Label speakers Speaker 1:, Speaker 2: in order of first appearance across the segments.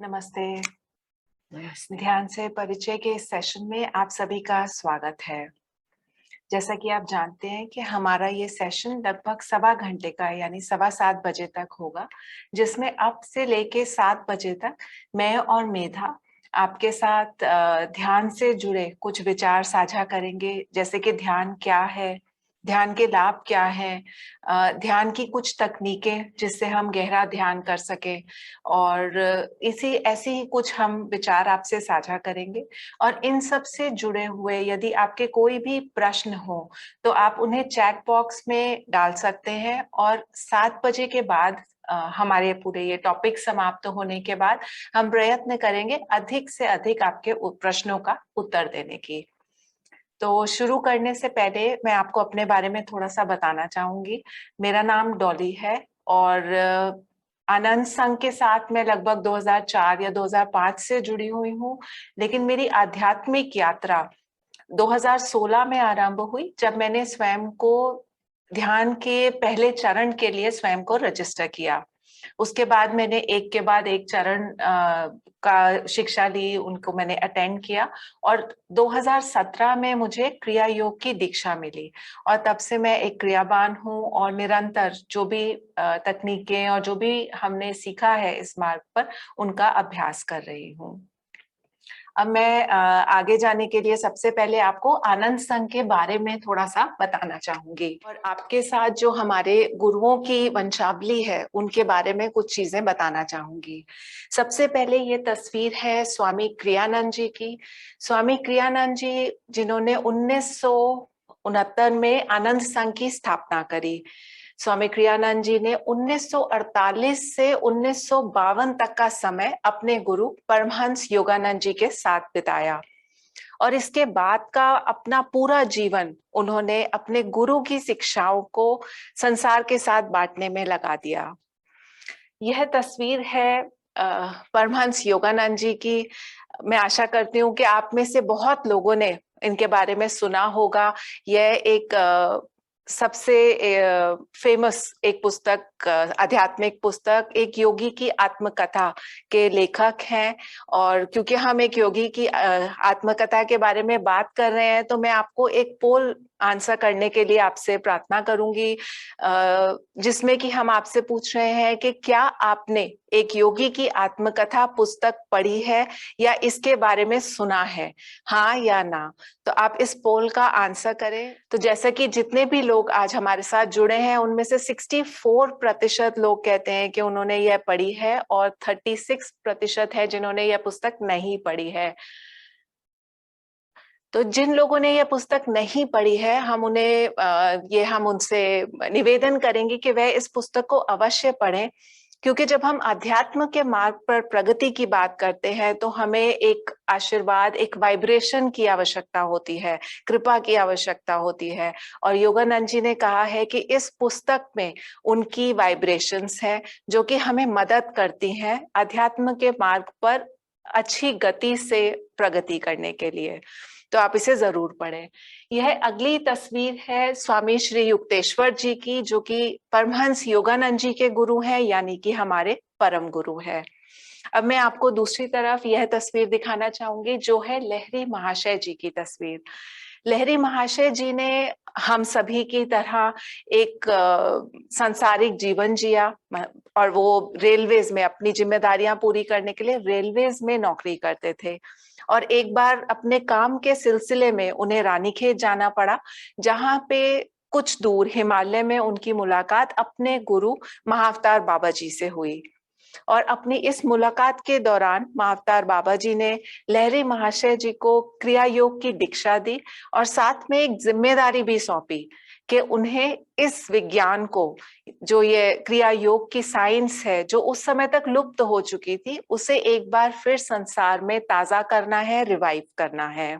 Speaker 1: नमस्ते।
Speaker 2: नमस्ते।
Speaker 1: ध्यान से परिचय के इस सेशन में आप सभी का स्वागत है। जैसा कि आप जानते हैं कि हमारा ये सेशन लगभग सवा घंटे का है, यानी सवा 7 बजे तक होगा, जिसमें अब से लेके 7 बजे तक मैं और मेधा आपके साथ ध्यान से जुड़े कुछ विचार साझा करेंगे, जैसे कि ध्यान क्या है, ध्यान के लाभ क्या हैं, ध्यान की कुछ तकनीकें जिससे हम गहरा ध्यान कर सकें, और इसी ऐसे ही कुछ हम विचार आपसे साझा करेंगे। और इन सब से जुड़े हुए यदि आपके कोई भी प्रश्न हो तो आप उन्हें चैट बॉक्स में डाल सकते हैं, और 7 बजे के बाद हमारे पूरे ये टॉपिक समाप्त होने के बाद हम प्रयत्न करेंगे अधिक से अधिक आपके प्रश्नों का उत्तर देने की। तो शुरू करने से पहले मैं आपको अपने बारे में थोड़ा सा बताना चाहूंगी। मेरा नाम डॉली है, और आनंद संघ के साथ मैं लगभग 2004 या 2005 से जुड़ी हुई हूँ, लेकिन मेरी आध्यात्मिक यात्रा 2016 में आरंभ हुई, जब मैंने स्वयं को ध्यान के पहले चरण के लिए स्वयं को रजिस्टर किया। उसके बाद मैंने एक के बाद एक चरण का शिक्षा ली, उनको मैंने अटेंड किया, और 2017 में मुझे क्रिया योग की दीक्षा मिली, और तब से मैं एक क्रियावान हूँ और निरंतर जो भी तकनीकें और जो भी हमने सीखा है इस मार्ग पर, उनका अभ्यास कर रही हूँ। अब मैं आगे जाने के लिए सबसे पहले आपको आनंद संघ के बारे में थोड़ा सा बताना चाहूंगी, और आपके साथ जो हमारे गुरुओं की वंशावली है उनके बारे में कुछ चीजें बताना चाहूंगी। सबसे पहले ये तस्वीर है स्वामी क्रियानंद जी की। स्वामी क्रियानंद जी, जिन्होंने 1969 में आनंद संघ की स्थापना करी। स्वामी क्रियानंद जी ने 1948 से 1952 तक का समय अपने गुरु परमहंस योगानंद जी के साथ बिताया, और इसके बाद का अपना पूरा जीवन उन्होंने अपने गुरु की शिक्षाओं को संसार के साथ बांटने में लगा दिया। यह तस्वीर है परमहंस योगानंद जी की। मैं आशा करती हूँ कि आप में से बहुत लोगों ने इनके बारे में सुना होगा। यह एक सबसे फेमस एक पुस्तक, आध्यात्मिक पुस्तक, एक योगी की आत्मकथा के लेखक हैं। और क्योंकि हम एक योगी की आत्मकथा के बारे में बात कर रहे हैं, तो मैं आपको एक पोल आंसर करने के लिए आपसे प्रार्थना करूंगी, जिसमें कि हम आपसे पूछ रहे हैं कि क्या आपने एक योगी की आत्मकथा पुस्तक पढ़ी है या इसके बारे में सुना है, हाँ या ना। तो आप इस पोल का आंसर करें। तो जैसे कि जितने भी लोग आज हमारे साथ जुड़े हैं, उनमें से 64% लोग कहते हैं कि उन्होंने यह पढ़ी है, और 36% है जिन्होंने यह पुस्तक नहीं पढ़ी है। तो जिन लोगों ने यह पुस्तक नहीं पढ़ी है, हम उनसे निवेदन करेंगे कि वह इस पुस्तक को अवश्य पढ़ें, क्योंकि जब हम अध्यात्म के मार्ग पर प्रगति की बात करते हैं तो हमें एक आशीर्वाद, एक वाइब्रेशन की आवश्यकता होती है, कृपा की आवश्यकता होती है। और योगानंद जी ने कहा है कि इस पुस्तक में उनकी वाइब्रेशंस हैं जो कि हमें मदद करती हैं अध्यात्म के मार्ग पर अच्छी गति से प्रगति करने के लिए। तो आप इसे जरूर पढ़ें। यह अगली तस्वीर है स्वामी श्री युक्तेश्वर जी की, जो कि परमहंस योगानंद जी के गुरु हैं, यानी कि हमारे परम गुरु है। अब मैं आपको दूसरी तरफ यह तस्वीर दिखाना चाहूंगी, जो है लहरी महाशय जी की तस्वीर। लहरी महाशय जी ने हम सभी की तरह एक सांसारिक जीवन जिया, और वो रेलवेज में अपनी जिम्मेदारियां पूरी करने के लिए रेलवेज में नौकरी करते थे। और एक बार अपने काम के सिलसिले में उन्हें रानीखेत जाना पड़ा, जहां पे कुछ दूर हिमालय में उनकी मुलाकात अपने गुरु महाअवतार बाबा जी से हुई। और अपनी इस मुलाकात के दौरान महाअवतार बाबा जी ने लहरी महाशय जी को क्रिया योग की दीक्षा दी, और साथ में एक जिम्मेदारी भी सौंपी कि उन्हें इस विज्ञान को, जो ये क्रिया योग की साइंस है, जो उस समय तक लुप्त हो चुकी थी, उसे एक बार फिर संसार में ताजा करना है, रिवाइव करना है।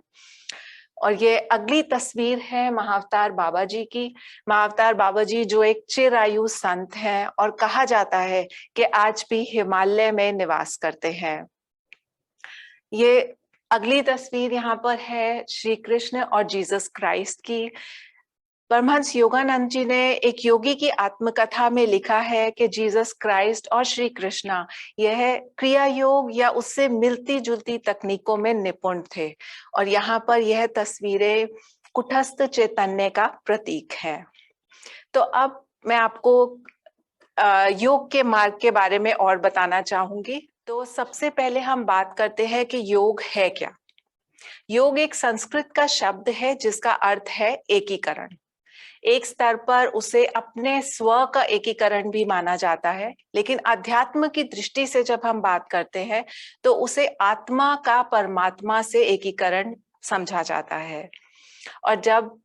Speaker 1: और ये अगली तस्वीर है महाअवतार बाबा जी की। महाअवतार बाबा जी जो एक चिरायु संत हैं, और कहा जाता है कि आज भी हिमालय में निवास करते हैं। ये अगली तस्वीर यहाँ पर है श्री कृष्ण और जीसस क्राइस्ट की। परमहंस योगानंद जी ने एक योगी की आत्मकथा में लिखा है कि जीसस क्राइस्ट और श्री कृष्णा यह क्रिया योग या उससे मिलती जुलती तकनीकों में निपुण थे, और यहाँ पर यह तस्वीरें कुटस्थ चैतन्य का प्रतीक है। तो अब मैं आपको योग के मार्ग के बारे में और बताना चाहूंगी। तो सबसे पहले हम बात करते हैं कि योग है क्या। योग एक संस्कृत का शब्द है जिसका अर्थ है एकीकरण। एक स्तर पर उसे अपने स्व का एकीकरण भी माना जाता है, लेकिन अध्यात्म की दृष्टि से जब हम बात करते हैं तो उसे आत्मा का परमात्मा से एकीकरण समझा जाता है। और जब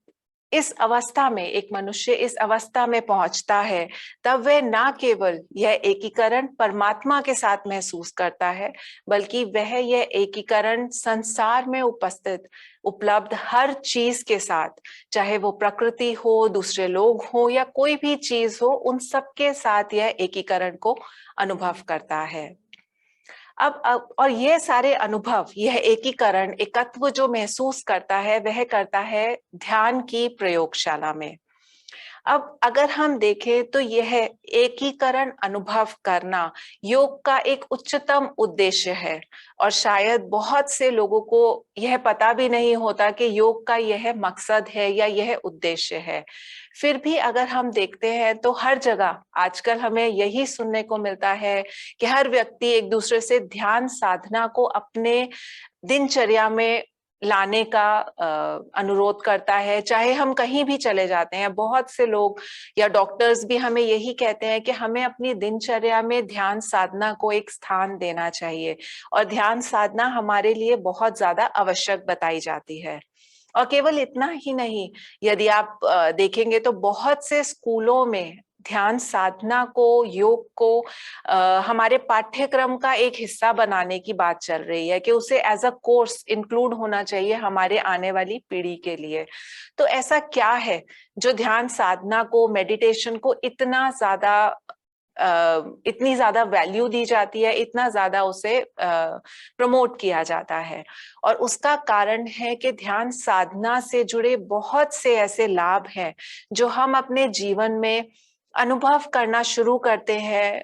Speaker 1: इस अवस्था में एक मनुष्य इस अवस्था में पहुंचता है, तब वह ना केवल यह एकीकरण परमात्मा के साथ महसूस करता है, बल्कि वह यह एकीकरण संसार में उपस्थित उपलब्ध हर चीज के साथ, चाहे वो प्रकृति हो, दूसरे लोग हो या कोई भी चीज हो, उन सब के साथ यह एकीकरण को अनुभव करता है। अब और ये सारे अनुभव, यह एकीकरण, एकत्व जो महसूस करता है वह करता है ध्यान की प्रयोगशाला में। अब अगर हम देखें तो यह एकीकरण अनुभव करना योग का एक उच्चतम उद्देश्य है, और शायद बहुत से लोगों को यह पता भी नहीं होता कि योग का यह मकसद है या यह उद्देश्य है। फिर भी अगर हम देखते हैं तो हर जगह आजकल हमें यही सुनने को मिलता है कि हर व्यक्ति एक दूसरे से ध्यान साधना को अपने दिनचर्या में लाने का अनुरोध करता है। चाहे हम कहीं भी चले जाते हैं, बहुत से लोग या डॉक्टर्स भी हमें यही कहते हैं कि हमें अपनी दिनचर्या में ध्यान साधना को एक स्थान देना चाहिए, और ध्यान साधना हमारे लिए बहुत ज्यादा आवश्यक बताई जाती है। और केवल इतना ही नहीं, यदि आप देखेंगे तो बहुत से स्कूलों में ध्यान साधना को, योग को हमारे पाठ्यक्रम का एक हिस्सा बनाने की बात चल रही है कि उसे एज अ कोर्स इंक्लूड होना चाहिए हमारे आने वाली पीढ़ी के लिए। तो ऐसा क्या है जो ध्यान साधना को, मेडिटेशन को इतनी ज्यादा वैल्यू दी जाती है, इतना ज्यादा उसे प्रमोट किया जाता है? और उसका कारण है कि ध्यान साधना से जुड़े बहुत से ऐसे लाभ हैं जो हम अपने जीवन में अनुभव करना शुरू करते हैं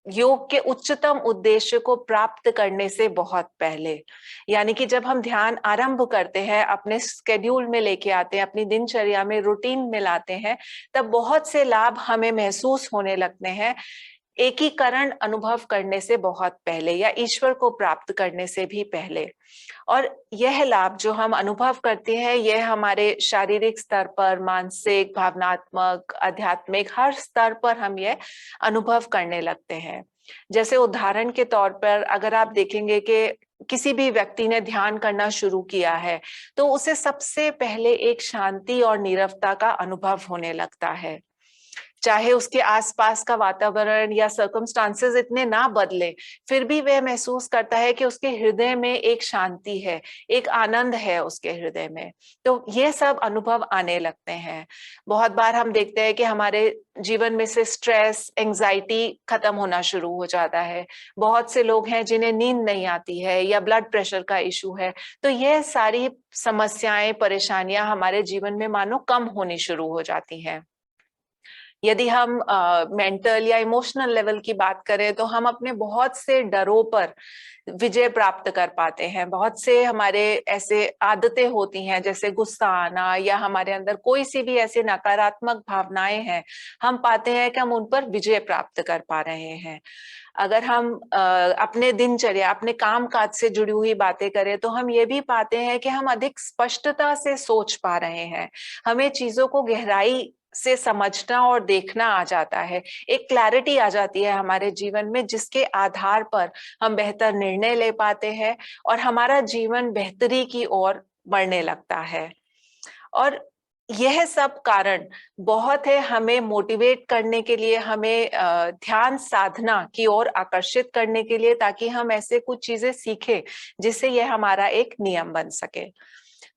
Speaker 1: योग के उच्चतम उद्देश्य को प्राप्त करने से बहुत पहले। यानी कि जब हम ध्यान आरंभ करते हैं, अपने स्केड्यूल में लेके आते हैं, अपनी दिनचर्या में, रूटीन में लाते हैं, तब बहुत से लाभ हमें महसूस होने लगते हैं एकीकरण अनुभव करने से बहुत पहले, या ईश्वर को प्राप्त करने से भी पहले। और यह लाभ जो हम अनुभव करते हैं, यह हमारे शारीरिक स्तर पर, मानसिक, भावनात्मक, आध्यात्मिक, हर स्तर पर हम यह अनुभव करने लगते हैं। जैसे उदाहरण के तौर पर अगर आप देखेंगे कि किसी भी व्यक्ति ने ध्यान करना शुरू किया है, तो उसे सबसे पहले एक शांति और नीरवता का अनुभव होने लगता है। चाहे उसके आसपास का वातावरण या सर्कमस्टांसेस इतने ना बदले, फिर भी वह महसूस करता है कि उसके हृदय में एक शांति है, एक आनंद है उसके हृदय में। तो ये सब अनुभव आने लगते हैं। बहुत बार हम देखते हैं कि हमारे जीवन में से स्ट्रेस, एंजाइटी खत्म होना शुरू हो जाता है। बहुत से लोग हैं जिन्हें नींद नहीं आती है, या ब्लड प्रेशर का इशू है। तो यह सारी समस्याएं, परेशानियां हमारे जीवन में मानो कम होनी शुरू हो जाती हैं। यदि हम मेंटल या इमोशनल लेवल की बात करें, तो हम अपने बहुत से डरों पर विजय प्राप्त कर पाते हैं। बहुत से हमारे ऐसे आदतें होती हैं, जैसे गुस्सा आना, या हमारे अंदर कोई सी भी ऐसी नकारात्मक भावनाएं हैं, हम पाते हैं कि हम उन पर विजय प्राप्त कर पा रहे हैं। अगर हम अपने दिनचर्या, अपने काम काज से जुड़ी हुई बातें करें, तो हम ये भी पाते हैं कि हम अधिक स्पष्टता से सोच पा रहे हैं। हमें चीजों को गहराई से समझना और देखना आ जाता है। एक क्लैरिटी आ जाती है हमारे जीवन में, जिसके आधार पर हम बेहतर निर्णय ले पाते हैं और हमारा जीवन बेहतरी की ओर बढ़ने लगता है। और यह सब कारण बहुत है हमें मोटिवेट करने के लिए, हमें ध्यान साधना की ओर आकर्षित करने के लिए, ताकि हम ऐसे कुछ चीजें सीखें जिससे यह हमारा एक नियम बन सके।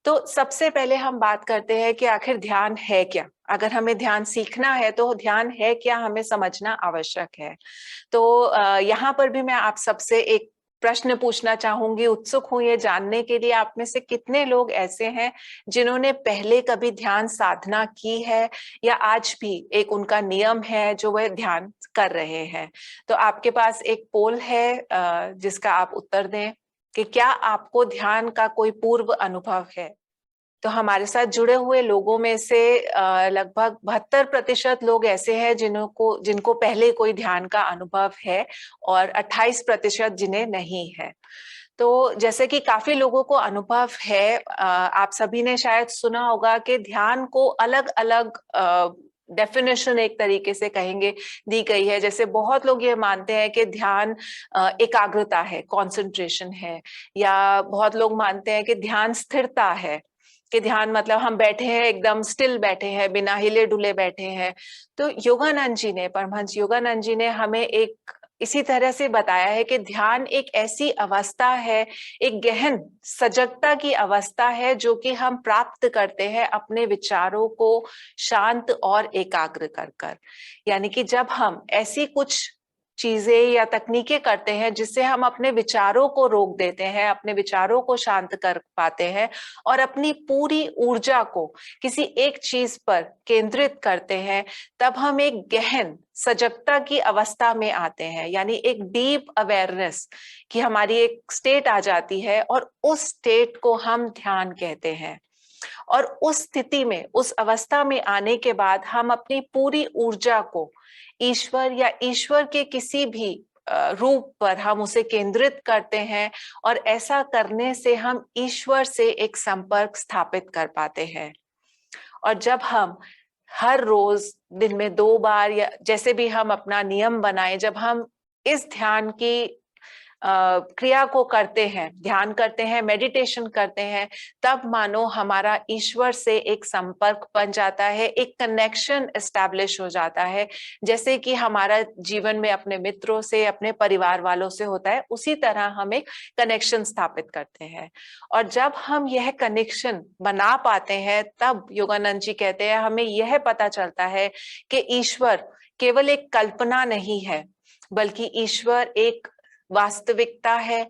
Speaker 1: तो सबसे पहले हम बात करते हैं कि आखिर ध्यान है क्या। अगर हमें ध्यान सीखना है तो ध्यान है क्या, हमें समझना आवश्यक है। तो यहाँ पर भी मैं आप सबसे एक प्रश्न पूछना चाहूंगी, उत्सुक हूं ये जानने के लिए आप में से कितने लोग ऐसे हैं जिन्होंने पहले कभी ध्यान साधना की है या आज भी एक उनका नियम है जो वह ध्यान कर रहे हैं। तो आपके पास एक पोल है जिसका आप उत्तर दें कि क्या आपको ध्यान का कोई पूर्व अनुभव है। तो हमारे साथ जुड़े हुए लोगों में से लगभग 72% लोग ऐसे हैं जिनको पहले कोई ध्यान का अनुभव है और 28% जिन्हें नहीं है। तो जैसे कि काफी लोगों को अनुभव है, आप सभी ने शायद सुना होगा कि ध्यान को अलग अलग डेफिनेशन एक तरीके से कहेंगे दी गई है। जैसे बहुत लोग ये मानते हैं कि ध्यान एकाग्रता है, कंसंट्रेशन है, या बहुत लोग मानते हैं कि ध्यान स्थिरता है, कि ध्यान मतलब हम बैठे हैं, एकदम स्टिल बैठे हैं, बिना हिले डुले बैठे हैं। तो योगानंद जी ने, परमहंस योगानंद जी ने हमें एक इसी तरह से बताया है कि ध्यान एक ऐसी अवस्था है, एक गहन सजगता की अवस्था है जो कि हम प्राप्त करते हैं अपने विचारों को शांत और एकाग्र कर कर। यानी कि जब हम ऐसी कुछ चीजें या तकनीकें करते हैं जिससे हम अपने विचारों को रोक देते हैं, अपने विचारों को शांत कर पाते हैं और अपनी पूरी ऊर्जा को किसी एक चीज पर केंद्रित करते हैं, तब हम एक गहन सजगता की अवस्था में आते हैं। यानी एक डीप अवेयरनेस की हमारी एक स्टेट आ जाती है और उस स्टेट को हम ध्यान कहते हैं। और उस स्थिति में, उस अवस्था में आने के बाद हम अपनी पूरी ऊर्जा को ईश्वर या ईश्वर के किसी भी रूप पर हम उसे केंद्रित करते हैं और ऐसा करने से हम ईश्वर से एक संपर्क स्थापित कर पाते हैं। और जब हम हर रोज दिन में 2 बार या जैसे भी हम अपना नियम बनाए, जब हम इस ध्यान की क्रिया को करते हैं, ध्यान करते हैं, मेडिटेशन करते हैं, तब मानो हमारा ईश्वर से एक संपर्क बन जाता है, एक कनेक्शन एस्टैब्लिश हो जाता है। जैसे कि हमारा जीवन में अपने मित्रों से, अपने परिवार वालों से होता है, उसी तरह हम एक कनेक्शन स्थापित करते हैं। और जब हम यह कनेक्शन बना पाते हैं, तब योगानंद जी कहते हैं हमें यह पता चलता है कि ईश्वर केवल एक कल्पना नहीं है, बल्कि ईश्वर एक वास्तविकता है।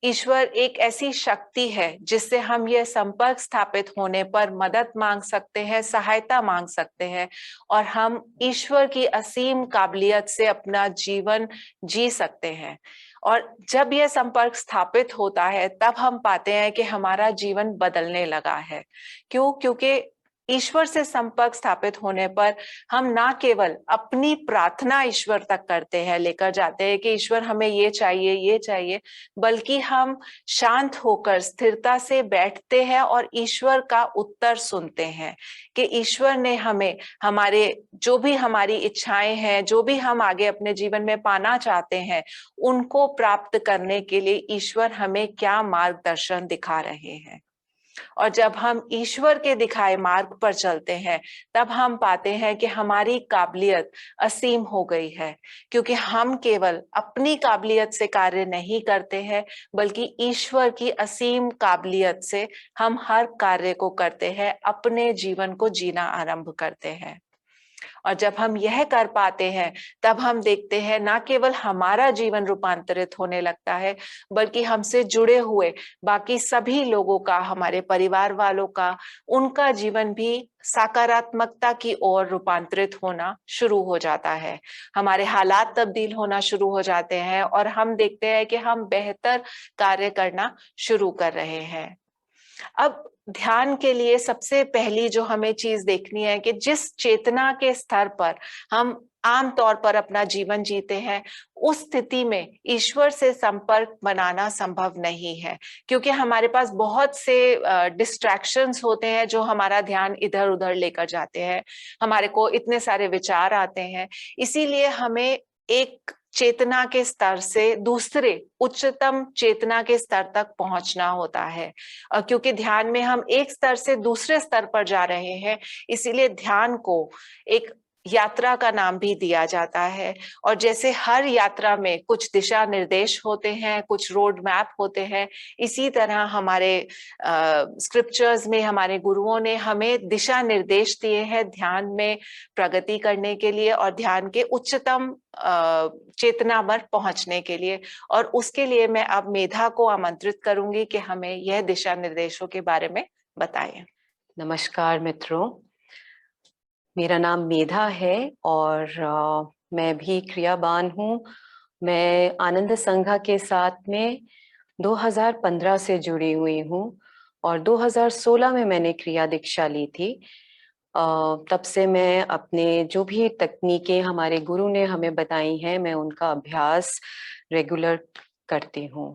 Speaker 1: ईश्वर एक ऐसी शक्ति है जिससे हम यह संपर्क स्थापित होने पर मदद मांग सकते हैं, सहायता मांग सकते हैं, और हम ईश्वर की असीम काबिलियत से अपना जीवन जी सकते हैं। और जब यह संपर्क स्थापित होता है, तब हम पाते हैं कि हमारा जीवन बदलने लगा है। क्यों? क्योंकि ईश्वर से संपर्क स्थापित होने पर हम ना केवल अपनी प्रार्थना ईश्वर तक करते हैं, लेकर जाते हैं कि ईश्वर हमें ये चाहिए, ये चाहिए, बल्कि हम शांत होकर स्थिरता से बैठते हैं और ईश्वर का उत्तर सुनते हैं कि ईश्वर ने हमें हमारे जो भी हमारी इच्छाएं हैं, जो भी हम आगे अपने जीवन में पाना चाहते हैं, उनको प्राप्त करने के लिए ईश्वर हमें क्या मार्गदर्शन दिखा रहे हैं। और जब हम ईश्वर के दिखाए मार्ग पर चलते हैं, तब हम पाते हैं कि हमारी काबिलियत असीम हो गई है, क्योंकि हम केवल अपनी काबिलियत से कार्य नहीं करते हैं, बल्कि ईश्वर की असीम काबिलियत से हम हर कार्य को करते हैं, अपने जीवन को जीना आरंभ करते हैं। और जब हम यह कर पाते हैं, तब हम देखते हैं ना केवल हमारा जीवन रूपांतरित होने लगता है, बल्कि हमसे जुड़े हुए बाकी सभी लोगों का, हमारे परिवार वालों का, उनका जीवन भी सकारात्मकता की ओर रूपांतरित होना शुरू हो जाता है। हमारे हालात तब्दील होना शुरू हो जाते हैं और हम देखते हैं कि हम बेहतर कार्य करना शुरू कर रहे हैं। अब ध्यान के लिए सबसे पहली जो हमें चीज देखनी है कि जिस चेतना के स्तर पर हम आम तौर पर अपना जीवन जीते हैं, उस स्थिति में ईश्वर से संपर्क बनाना संभव नहीं है, क्योंकि हमारे पास बहुत से डिस्ट्रैक्शंस होते हैं जो हमारा ध्यान इधर उधर लेकर जाते हैं। हमारे को इतने सारे विचार आते हैं, इसीलिए हमें एक चेतना के स्तर से दूसरे उच्चतम चेतना के स्तर तक पहुंचना होता है। क्योंकि ध्यान में हम एक स्तर से दूसरे स्तर पर जा रहे हैं, इसीलिए ध्यान को एक यात्रा का नाम भी दिया जाता है। और जैसे हर यात्रा में कुछ दिशा निर्देश होते हैं, कुछ रोड मैप होते हैं, इसी तरह हमारे स्क्रिप्चर्स में हमारे गुरुओं ने हमें दिशा निर्देश दिए हैं ध्यान में प्रगति करने के लिए और ध्यान के उच्चतम चेतना पर पहुंचने के लिए। और उसके लिए मैं अब मेधा को आमंत्रित करूंगी कि हमें यह दिशा निर्देशों के बारे में बताएं।
Speaker 2: नमस्कार मित्रों, मेरा नाम मेधा है और मैं भी क्रियाबान हूँ। मैं आनंद संघा के साथ में 2015 से जुड़ी हुई हूँ और 2016 में मैंने क्रिया दीक्षा ली थी। तब से मैं अपने जो भी तकनीकें हमारे गुरु ने हमें बताई हैं, मैं उनका अभ्यास रेगुलर करती हूँ।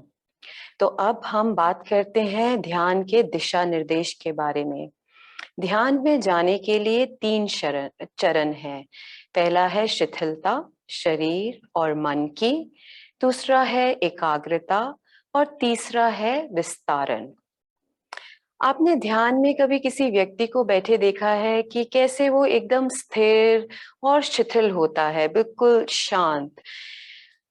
Speaker 2: तो अब हम बात करते हैं ध्यान के दिशा निर्देश के बारे में। ध्यान में जाने के लिए 3 चरण हैं। पहला है शिथिलता शरीर और मन की, दूसरा है एकाग्रता और तीसरा है विस्तारण। आपने ध्यान में कभी किसी व्यक्ति को बैठे देखा है कि कैसे वो एकदम स्थिर और शिथिल होता है, बिल्कुल शांत।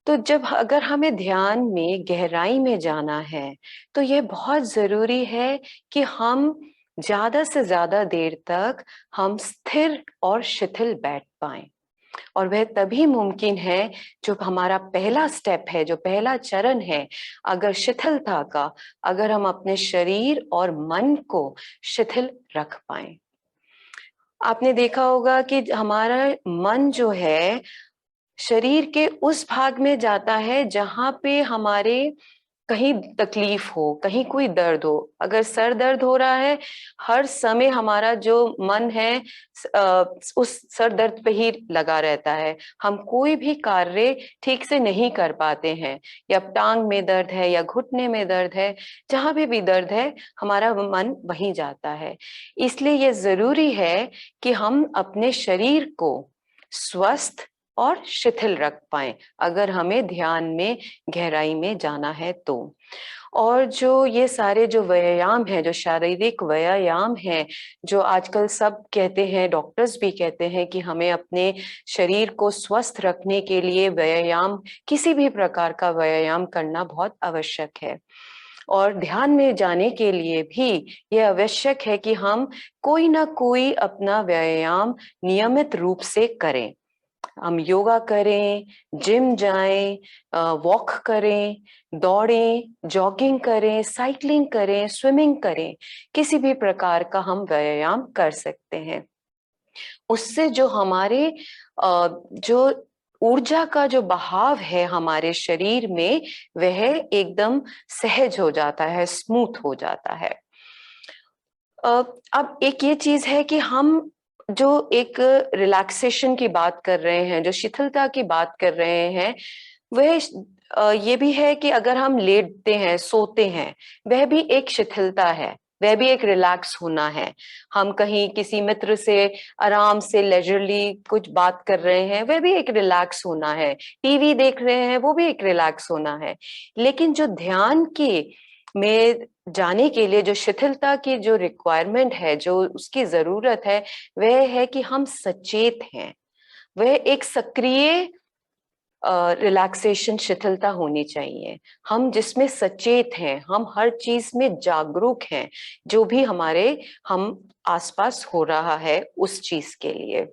Speaker 2: तो जब अगर हमें ध्यान में गहराई में जाना है तो यह बहुत जरूरी है कि हम ज्यादा से ज्यादा देर तक हम स्थिर और शिथिल बैठ पाएं। और वह तभी मुमकिन है जो हमारा पहला स्टेप है, जो पहला चरण है, अगर शिथिलता का, अगर हम अपने शरीर और मन को शिथिल रख पाएं। आपने देखा होगा कि हमारा मन जो है शरीर के उस भाग में जाता है जहां पे हमारे कहीं तकलीफ हो, कहीं कोई दर्द हो। अगर सर दर्द हो रहा है, हर समय हमारा जो मन है उस सर दर्द पे ही लगा रहता है। हम कोई भी कार्य ठीक से नहीं कर पाते हैं, या टांग में दर्द है या घुटने में दर्द है, जहां भी दर्द है हमारा मन वहीं जाता है। इसलिए ये जरूरी है कि हम अपने शरीर को स्वस्थ और शिथिल रख पाएं अगर हमें ध्यान में गहराई में जाना है तो। और जो ये सारे जो व्यायाम है, जो शारीरिक व्यायाम है, जो आजकल सब कहते हैं, डॉक्टर्स भी कहते हैं कि हमें अपने शरीर को स्वस्थ रखने के लिए व्यायाम, किसी भी प्रकार का व्यायाम करना बहुत आवश्यक है। और ध्यान में जाने के लिए भी यह आवश्यक है कि हम कोई ना कोई अपना व्यायाम नियमित रूप से करें। हम योगा करें, जिम जाएं, वॉक करें, दौड़ें, जॉगिंग करें, साइकिलिंग करें, स्विमिंग करें, किसी भी प्रकार का हम व्यायाम कर सकते हैं। उससे जो हमारे जो ऊर्जा का जो बहाव है हमारे शरीर में, वह एकदम सहज हो जाता है, स्मूथ हो जाता है। अब एक ये चीज है कि हम जो एक रिलैक्सेशन की बात कर रहे हैं, जो शिथिलता की बात कर रहे हैं, वह ये भी है कि अगर हम लेटते हैं, सोते हैं, वह भी एक शिथिलता है, वह भी एक रिलैक्स होना है। हम कहीं किसी मित्र से आराम से लेजरली कुछ बात कर रहे हैं, वह भी एक रिलैक्स होना है। टीवी देख रहे हैं, वो भी एक रिलैक्स होना है। लेकिन जो ध्यान के में जाने के लिए जो शिथिलता की जो रिक्वायरमेंट है, जो उसकी जरूरत है, वह है कि हम सचेत हैं। वह एक सक्रिय रिलैक्सेशन शिथिलता होनी चाहिए। हम जिसमें सचेत हैं, हम हर चीज में जागरूक हैं, जो भी हमारे हम आसपास हो रहा है उस चीज के लिए।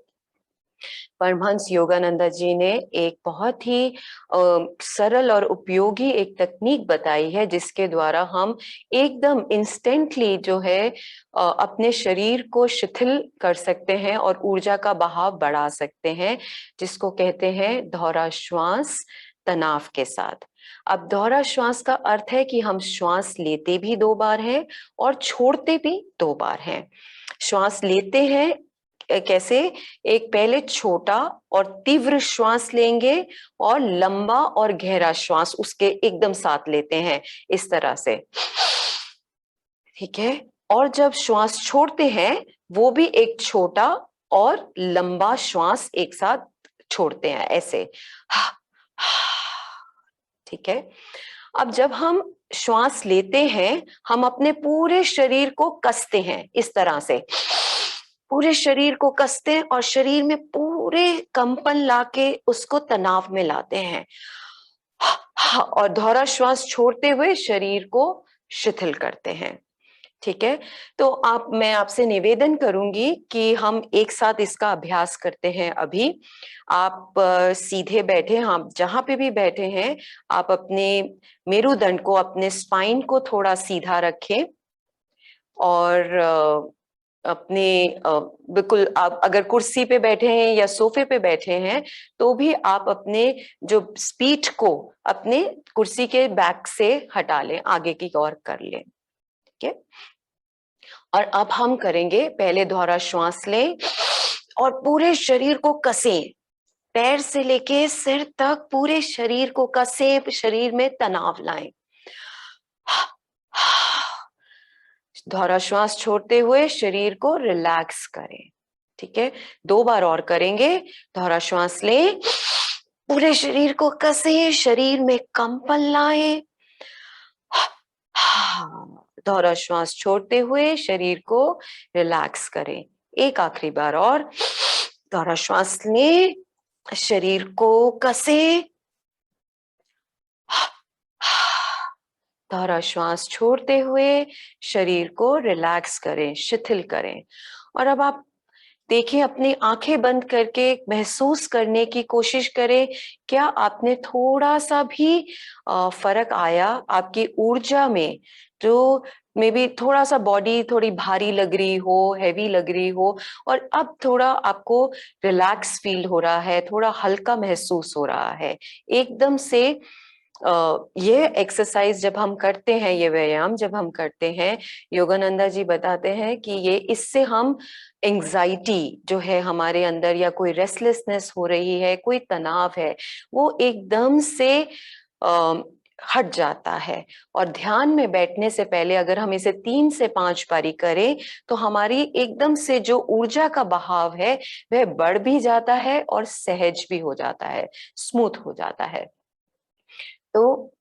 Speaker 2: परमहंस योगानंद जी ने एक बहुत ही सरल और उपयोगी एक तकनीक बताई है, जिसके द्वारा हम एकदम इंस्टेंटली जो है अपने शरीर को शिथिल कर सकते हैं और ऊर्जा का बहाव बढ़ा सकते हैं, जिसको कहते हैं दोहरा श्वास तनाव के साथ। अब दोहरा श्वास का अर्थ है कि हम श्वास लेते भी 2 बार हैं और छोड़ते भी 2 बार हैं। श्वास लेते हैं कैसे? एक पहले छोटा और तीव्र श्वास लेंगे और लंबा और गहरा श्वास उसके एकदम साथ लेते हैं, इस तरह से, ठीक है। और जब श्वास छोड़ते हैं, वो भी एक छोटा और लंबा श्वास एक साथ छोड़ते हैं, ऐसे, ठीक है। अब जब हम श्वास लेते हैं, हम अपने पूरे शरीर को कसते हैं, इस तरह से पूरे शरीर को कसते हैं और शरीर में पूरा पूरे कंपन लाके उसको तनाव में लाते हैं और दोहरा श्वास छोड़ते हुए शरीर को शिथिल करते हैं। ठीक है, तो मैं आपसे निवेदन करूंगी कि हम एक साथ इसका अभ्यास करते हैं। अभी आप सीधे बैठे, आप जहां पे भी बैठे हैं, आप अपने मेरुदंड को, अपने स्पाइन को थोड़ा सीधा रखें और अपने बिल्कुल, आप अगर कुर्सी पे बैठे हैं या सोफे पे बैठे हैं तो भी आप अपने जो पीठ को अपने कुर्सी के बैक से हटा लें, आगे की ओर कर लें। ठीक है, और अब हम करेंगे, पहले दोहरा श्वास लें और पूरे शरीर को कसें, पैर से लेके सिर तक पूरे शरीर को कसें, शरीर में तनाव लाएं। दोहरा श्वास छोड़ते हुए शरीर को रिलैक्स करें। ठीक है, 2 बार और करेंगे। दोहरा श्वास लें, पूरे शरीर को कसें, शरीर में कंपन लाएं। दोहरा श्वास छोड़ते हुए शरीर को रिलैक्स करें। एक आखिरी बार और, दोहरा श्वास लें, शरीर को कसें, दोहरा श्वास छोड़ते हुए शरीर को रिलैक्स करें, शिथिल करें। और अब आप देखिए, अपनी आंखें बंद करके महसूस करने की कोशिश करें, क्या आपने थोड़ा सा भी फर्क आया आपकी ऊर्जा में? जो मे बी थोड़ा सा बॉडी थोड़ी भारी लग रही हो, हैवी लग रही हो, और अब थोड़ा आपको रिलैक्स फील हो रहा है, थोड़ा हल्का महसूस हो रहा है एकदम से। ये एक्सरसाइज जब हम करते हैं, ये व्यायाम जब हम करते हैं, योगानंदा जी बताते हैं कि ये इससे हम एंजाइटी जो है हमारे अंदर, या कोई रेस्टलेसनेस हो रही है, कोई तनाव है, वो एकदम से हट जाता है। और ध्यान में बैठने से पहले अगर हम इसे 3 से 5 बारी करें तो हमारी एकदम से जो ऊर्जा का बहाव है वह बढ़ भी जाता है और सहज भी हो जाता है, स्मूथ हो जाता है। तो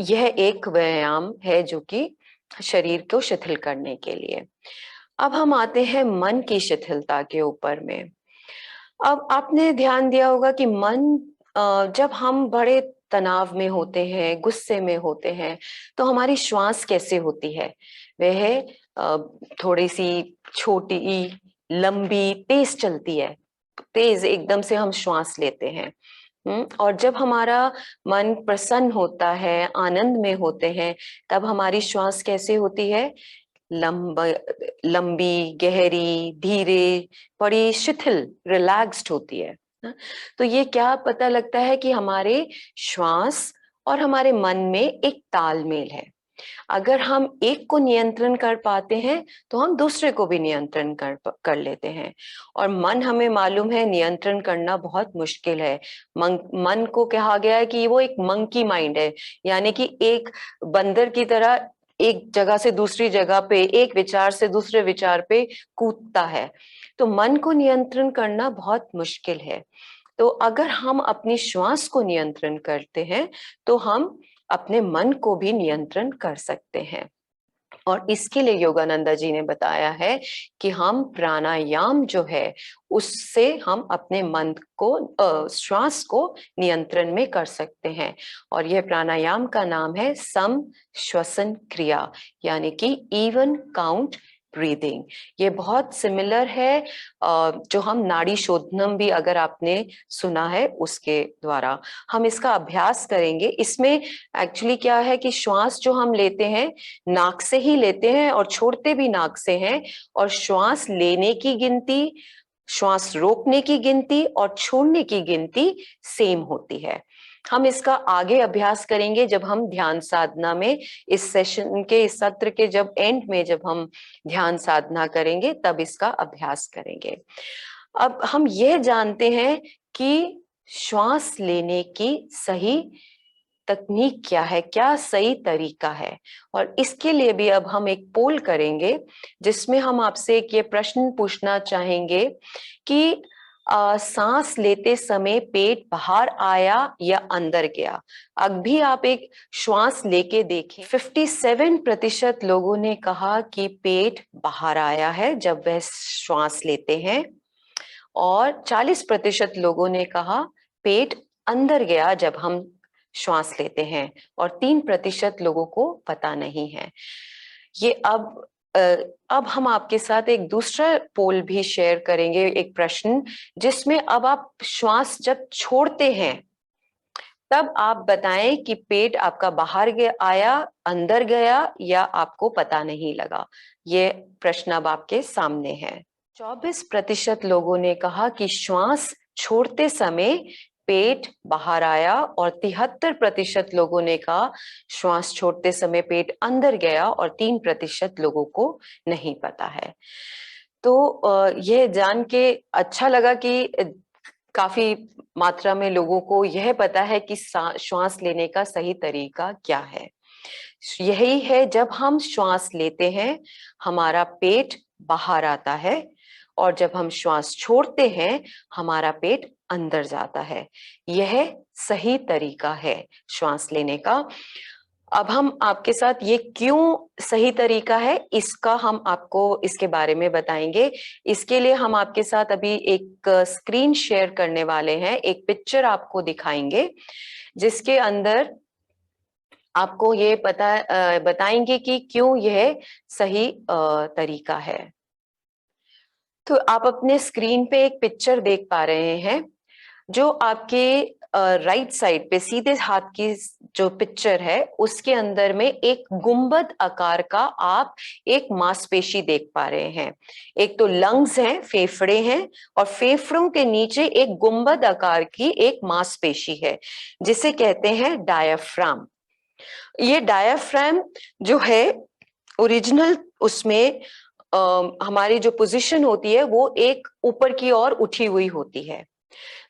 Speaker 2: यह एक व्यायाम है जो कि शरीर को शिथिल करने के लिए। अब हम आते हैं मन की शिथिलता के ऊपर में। अब आपने ध्यान दिया होगा कि मन, जब हम बड़े तनाव में होते हैं, गुस्से में होते हैं, तो हमारी श्वास कैसे होती है? वह थोड़ी सी छोटी, लंबी, तेज चलती है, तेज एकदम से हम श्वास लेते हैं। और जब हमारा मन प्रसन्न होता है, आनंद में होते हैं, तब हमारी श्वास कैसे होती है? लंबी, गहरी, धीरे, बड़ी शिथिल, रिलैक्स्ड होती है। तो ये क्या पता लगता है कि हमारे श्वास और हमारे मन में एक तालमेल है। अगर हम एक को नियंत्रण कर पाते हैं तो हम दूसरे को भी नियंत्रण कर लेते हैं। और मन, हमें मालूम है, नियंत्रण करना बहुत मुश्किल है। मन को कहा गया है कि वो एक मंकी माइंड है, यानी कि एक बंदर की तरह एक जगह से दूसरी जगह पे, एक विचार से दूसरे विचार पे कूदता है। तो मन को नियंत्रण करना बहुत मुश्किल है। तो अगर हम अपनी श्वास को नियंत्रण करते हैं तो हम अपने मन को भी नियंत्रण कर सकते हैं। और इसके लिए योगानंदा जी ने बताया है कि हम प्राणायाम जो है उससे हम अपने मन को, श्वास को नियंत्रण में कर सकते हैं। और यह प्राणायाम का नाम है सम श्वसन क्रिया, यानी कि इवन काउंट ब्रीदिंग। ये बहुत सिमिलर है जो हम नाड़ी शोधनम भी, अगर आपने सुना है, उसके द्वारा हम इसका अभ्यास करेंगे। इसमें एक्चुअली क्या है कि श्वास जो हम लेते हैं नाक से ही लेते हैं और छोड़ते भी नाक से हैं, और श्वास लेने की गिनती, श्वास रोकने की गिनती और छोड़ने की गिनती सेम होती है। हम इसका आगे अभ्यास करेंगे जब हम ध्यान साधना में, इस सेशन के, इस सत्र के जब एंड में, जब हम ध्यान साधना करेंगे तब इसका अभ्यास करेंगे। अब हम यह जानते हैं कि श्वास लेने की सही तकनीक क्या है, क्या सही तरीका है। और इसके लिए भी अब हम एक पोल करेंगे जिसमें हम आपसे एक ये प्रश्न पूछना चाहेंगे कि सांस लेते समय पेट बाहर आया या अंदर गया। अब भी आप एक श्वास लेके देखें। 57% लोगों ने कहा कि पेट बाहर आया है जब वह श्वास लेते हैं, और 40% लोगों ने कहा पेट अंदर गया जब हम श्वास लेते हैं, और 3% लोगों को पता नहीं है। ये अब हम आपके साथ एक दूसरा पोल भी शेयर करेंगे, एक प्रश्न, जिसमें अब आप श्वास जब छोड़ते हैं तब आप बताएं कि पेट आपका बाहर गया, आया, अंदर गया, या आपको पता नहीं लगा। ये प्रश्न अब आपके सामने है। 24% लोगों ने कहा कि श्वास छोड़ते समय पेट बाहर आया, और 73% लोगों ने कहा श्वास छोड़ते समय पेट अंदर गया, और 3% लोगों को नहीं पता है। तो यह जान के अच्छा लगा कि काफी मात्रा में लोगों को यह पता है कि श्वास लेने का सही तरीका क्या है। यही है, जब हम श्वास लेते हैं हमारा पेट बाहर आता है, और जब हम श्वास छोड़ते हैं हमारा पेट अंदर जाता है। यह सही तरीका है श्वास लेने का। अब हम आपके साथ ये क्यों सही तरीका है इसका हम आपको इसके बारे में बताएंगे। इसके लिए हम आपके साथ अभी एक स्क्रीन शेयर करने वाले हैं, एक पिक्चर आपको दिखाएंगे जिसके अंदर आपको ये बताएंगे कि क्यों यह सही तरीका है। तो आप अपने स्क्रीन पे एक पिक्चर देख पा रहे हैं, जो आपके राइट साइड पे सीधे हाथ की जो पिक्चर है उसके अंदर में एक गुंबद आकार का आप एक मांसपेशी देख पा रहे हैं। एक तो लंग्स हैं, फेफड़े हैं, और फेफड़ों के नीचे एक गुंबद आकार की एक मांसपेशी है जिसे कहते हैं डायाफ्राम। ये डायाफ्राम जो है ओरिजिनल उसमें हमारी जो पोजीशन होती है वो एक ऊपर की ओर उठी हुई होती है।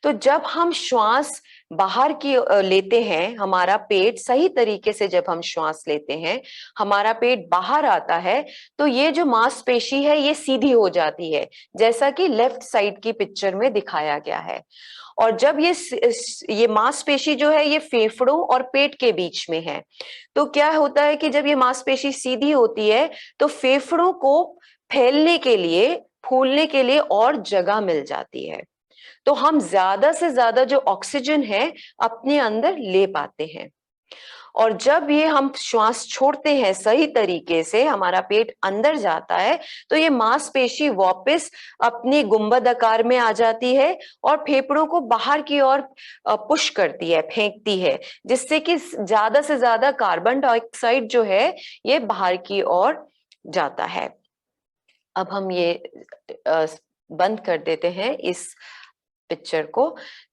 Speaker 2: तो जब हम श्वास बाहर की लेते हैं, हमारा पेट सही तरीके से जब हम श्वास लेते हैं हमारा पेट बाहर आता है, तो ये जो मांसपेशी है ये सीधी हो जाती है, जैसा कि लेफ्ट साइड की पिक्चर में दिखाया गया है। और जब ये मांसपेशी जो है ये फेफड़ों और पेट के बीच में है, तो क्या होता है कि जब ये मांसपेशी सीधी होती है तो फेफड़ों को फैलने के लिए, फूलने के लिए और जगह मिल जाती है। तो हम ज्यादा से ज्यादा जो ऑक्सीजन है अपने अंदर ले पाते हैं। और जब ये हम श्वास छोड़ते हैं सही तरीके से, हमारा पेट अंदर जाता है, तो ये मांसपेशी वापस अपनी गुंबद आकार में आ जाती है और फेफड़ों को बाहर की ओर पुश करती है, फेंकती है, जिससे कि ज्यादा से ज्यादा कार्बन डाइऑक्साइड जो है ये बाहर की ओर जाता है। अब हम ये बंद कर देते हैं इस पिक्चर को।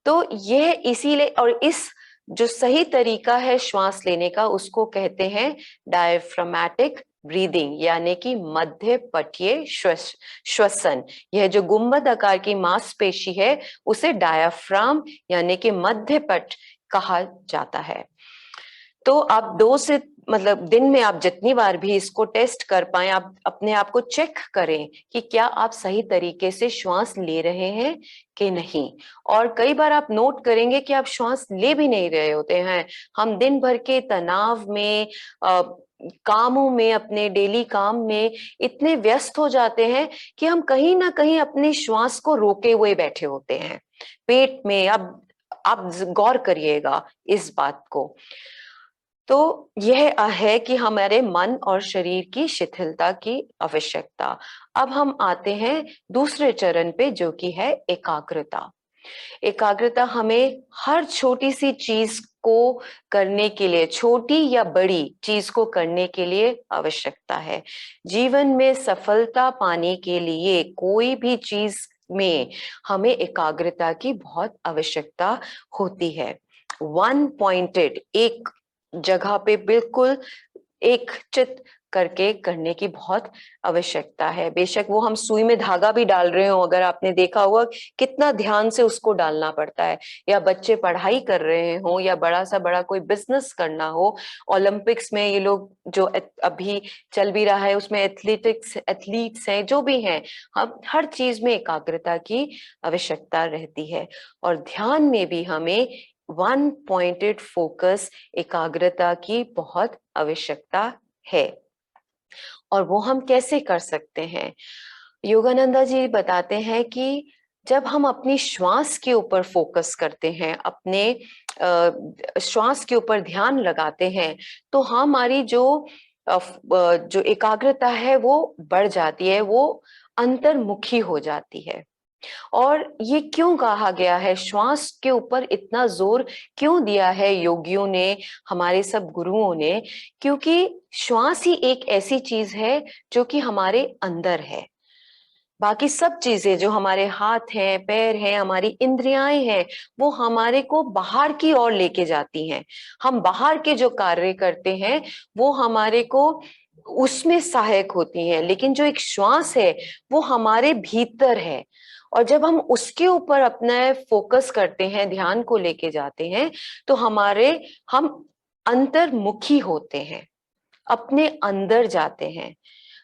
Speaker 2: तो ये इसीलिए, और इस जो सही तरीका है श्वास लेने का उसको कहते हैं डायफ्रामेटिक ब्रीदिंग, यानी कि मध्य पटीय श्वसन। यह जो गुंबद आकार की मांसपेशी है उसे डायाफ्राम यानी कि मध्य पट कहा जाता है। तो आप दिन में आप जितनी बार भी इसको टेस्ट कर पाए, आप अपने आप को चेक करें कि क्या आप सही तरीके से श्वास ले रहे हैं कि नहीं। और कई बार आप नोट करेंगे कि आप श्वास ले भी नहीं रहे होते हैं। हम दिन भर के तनाव में, कामों में, अपने डेली काम में इतने व्यस्त हो जाते हैं कि हम कहीं ना कहीं अपनी श्वास को रोके हुए बैठे होते हैं पेट में। अब आप गौर करिएगा इस बात को। तो यह है कि हमारे मन और शरीर की शिथिलता की आवश्यकता। अब हम आते हैं दूसरे चरण पे, जो कि है एकाग्रता। एकाग्रता हमें हर छोटी सी चीज को करने के लिए, छोटी या बड़ी चीज को करने के लिए आवश्यकता है। जीवन में सफलता पाने के लिए कोई भी चीज में हमें एकाग्रता की बहुत आवश्यकता होती है। वन पॉइंटेड, एक जगह पे बिल्कुल एक चित करके करने की बहुत आवश्यकता है। बेशक वो हम सुई में धागा भी डाल रहे हो, अगर आपने देखा होगा कितना ध्यान से उसको डालना पड़ता है, या बच्चे पढ़ाई कर रहे हो, या बड़ा सा बड़ा कोई बिजनेस करना हो। ओलंपिक्स में ये लोग जो अभी चल भी रहा है उसमें एथलीट्स हैं, जो भी हैं, हम हर चीज में एकाग्रता की आवश्यकता रहती है। और ध्यान में भी हमें वन पॉइंटेड फोकस, एकाग्रता की बहुत आवश्यकता है। और वो हम कैसे कर सकते हैं? योगानंदा जी बताते हैं कि जब हम अपनी श्वास के ऊपर फोकस करते हैं, अपने श्वास के ऊपर ध्यान लगाते हैं, तो हमारी जो एकाग्रता है वो बढ़ जाती है, वो अंतर्मुखी हो जाती है। और ये क्यों कहा गया है, श्वास के ऊपर इतना जोर क्यों दिया है योगियों ने, हमारे सब गुरुओं ने? क्योंकि श्वास ही एक ऐसी चीज है जो कि हमारे अंदर है। बाकी सब चीजें जो हमारे हाथ हैं, पैर हैं, हमारी इंद्रियाएं हैं, वो हमारे को बाहर की ओर लेके जाती हैं। हम बाहर के जो कार्य करते हैं वो हमारे को उसमें सहायक होती हैं, लेकिन जो एक श्वास है वो हमारे भीतर है। और जब हम उसके ऊपर अपना फोकस करते हैं, ध्यान को लेके जाते हैं, तो हम अंतर्मुखी होते हैं, अपने अंदर जाते हैं,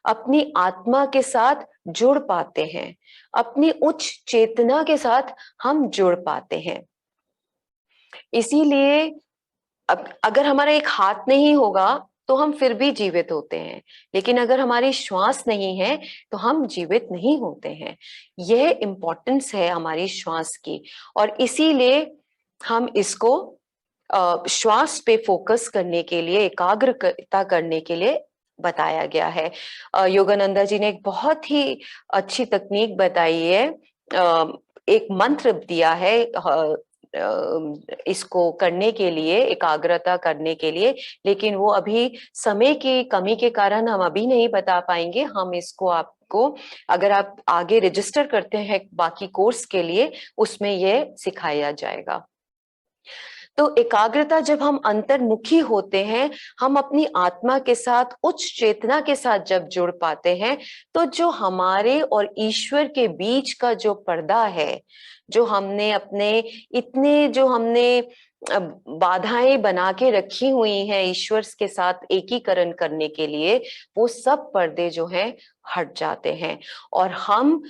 Speaker 2: अपनी आत्मा के साथ जुड़ पाते हैं, अपनी उच्च चेतना के साथ हम जुड़ पाते हैं। इसीलिए अब अगर हमारा एक हाथ नहीं होगा तो हम फिर भी जीवित होते हैं, लेकिन अगर हमारी श्वास नहीं है तो हम जीवित नहीं होते हैं। यह इम्पोर्टेंस है हमारी श्वास की, और इसीलिए हम इसको श्वास पे फोकस करने के लिए, एकाग्रता करने के लिए बताया गया है। योगानंदा जी ने एक बहुत ही अच्छी तकनीक बताई है, एक मंत्र दिया है इसको करने के लिए, एकाग्रता करने के लिए, लेकिन वो अभी समय की कमी के कारण हम अभी नहीं बता पाएंगे। हम इसको आपको, अगर आप आगे रजिस्टर करते हैं बाकी कोर्स के लिए, उसमें ये सिखाया जाएगा। तो एकाग्रता, जब हम अंतर्मुखी होते हैं, हम अपनी आत्मा के साथ, उच्च चेतना के साथ जब जुड़ पाते हैं, तो जो हमारे और ईश्वर के बीच का जो पर्दा है, जो हमने बाधाएं बना के रखी हुई हैं ईश्वर के साथ एकीकरण करने के लिए, वो सब पर्दे जो हैं हट जाते हैं, और हम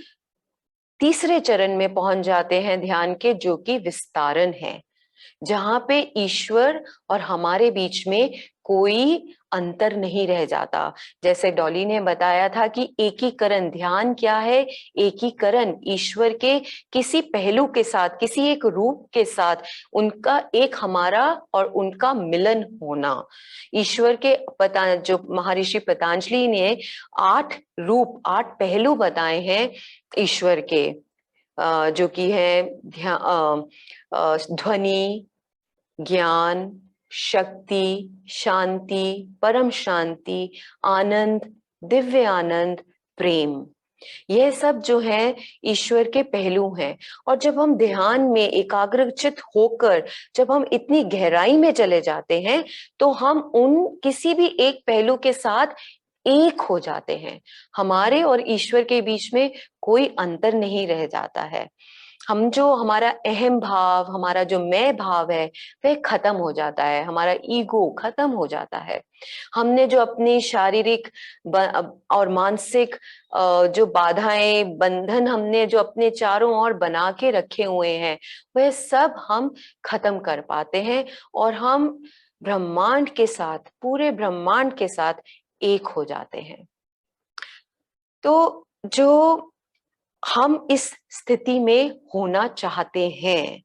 Speaker 2: तीसरे चरण में पहुंच जाते हैं ध्यान के, जो कि विस्तारण है, जहां पे ईश्वर और हमारे बीच में कोई अंतर नहीं रह जाता। जैसे डॉली ने बताया था कि एकीकरण, ध्यान क्या है? एकीकरण, ईश्वर के किसी पहलू के साथ, किसी एक रूप के साथ उनका, एक हमारा और उनका मिलन होना। ईश्वर के जो महर्षि पतंजलि ने 8 रूप, 8 पहलू बताए हैं ईश्वर के, जो कि है ध्वनि, ज्ञान, शक्ति, शांति, परम शांति, आनंद, दिव्य आनंद, प्रेम। यह सब जो है ईश्वर के पहलू हैं। और जब हम ध्यान में एकाग्रचित होकर, जब हम इतनी गहराई में चले जाते हैं, तो हम उन किसी भी एक पहलू के साथ एक हो जाते हैं। हमारे और ईश्वर के बीच में कोई अंतर नहीं रह जाता है। हमारा अहम भाव, हमारा जो मैं भाव है, वह खत्म हो जाता है, हमारा ईगो खत्म हो जाता है। हमने जो अपनी शारीरिक और मानसिक जो बाधाएं, बंधन हमने जो अपने चारों ओर बना के रखे हुए हैं, वह सब हम खत्म कर पाते हैं, और हम ब्रह्मांड के साथ, पूरे ब्रह्मांड के साथ एक हो जाते हैं। तो जो हम इस स्थिति में होना चाहते हैं,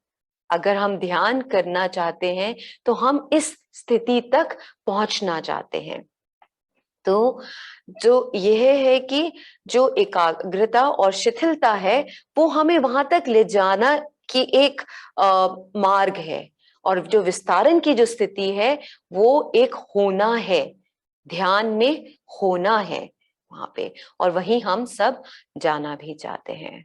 Speaker 2: अगर हम ध्यान करना चाहते हैं, तो हम इस स्थिति तक पहुंचना चाहते हैं, तो जो यह है कि जो एकाग्रता और शिथिलता है, वो हमें वहां तक ले जाना की एक मार्ग है, और जो विस्तारण की जो स्थिति है, वो एक होना है, ध्यान में होना है वहां पे, और वहीं हम सब जाना भी चाहते हैं।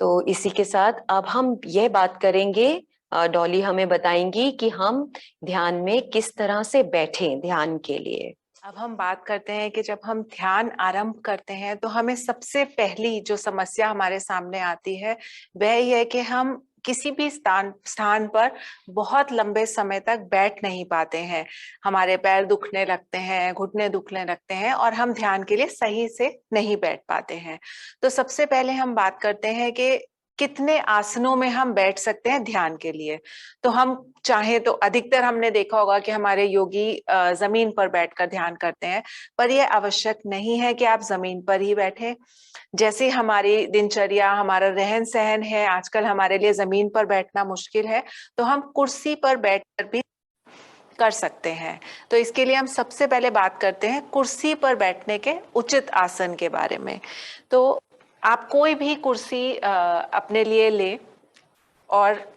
Speaker 2: तो इसी के साथ अब हम यह बात करेंगे, डॉली हमें बताएंगी कि हम ध्यान में किस तरह से बैठें ध्यान के लिए।
Speaker 1: अब हम बात करते हैं कि जब हम ध्यान आरंभ करते हैं तो हमें सबसे पहली जो समस्या हमारे सामने आती है, वह यह है कि हम किसी भी स्थान पर बहुत लंबे समय तक बैठ नहीं पाते हैं। हमारे पैर दुखने लगते हैं, घुटने दुखने लगते हैं, और हम ध्यान के लिए सही से नहीं बैठ पाते हैं। तो सबसे पहले हम बात करते हैं कि कितने आसनों में हम बैठ सकते हैं ध्यान के लिए। तो हम चाहे तो अधिकतर हमने देखा होगा कि हमारे योगी जमीन पर बैठकर ध्यान करते हैं, पर यह आवश्यक नहीं है कि आप जमीन पर ही बैठे। जैसे हमारी दिनचर्या, हमारा रहन सहन है, आजकल हमारे लिए जमीन पर बैठना मुश्किल है, तो हम कुर्सी पर बैठकर भी कर सकते हैं। तो इसके लिए हम सबसे पहले बात करते हैं कुर्सी पर बैठने के उचित आसन के बारे में। तो आप कोई भी कुर्सी अपने लिए ले और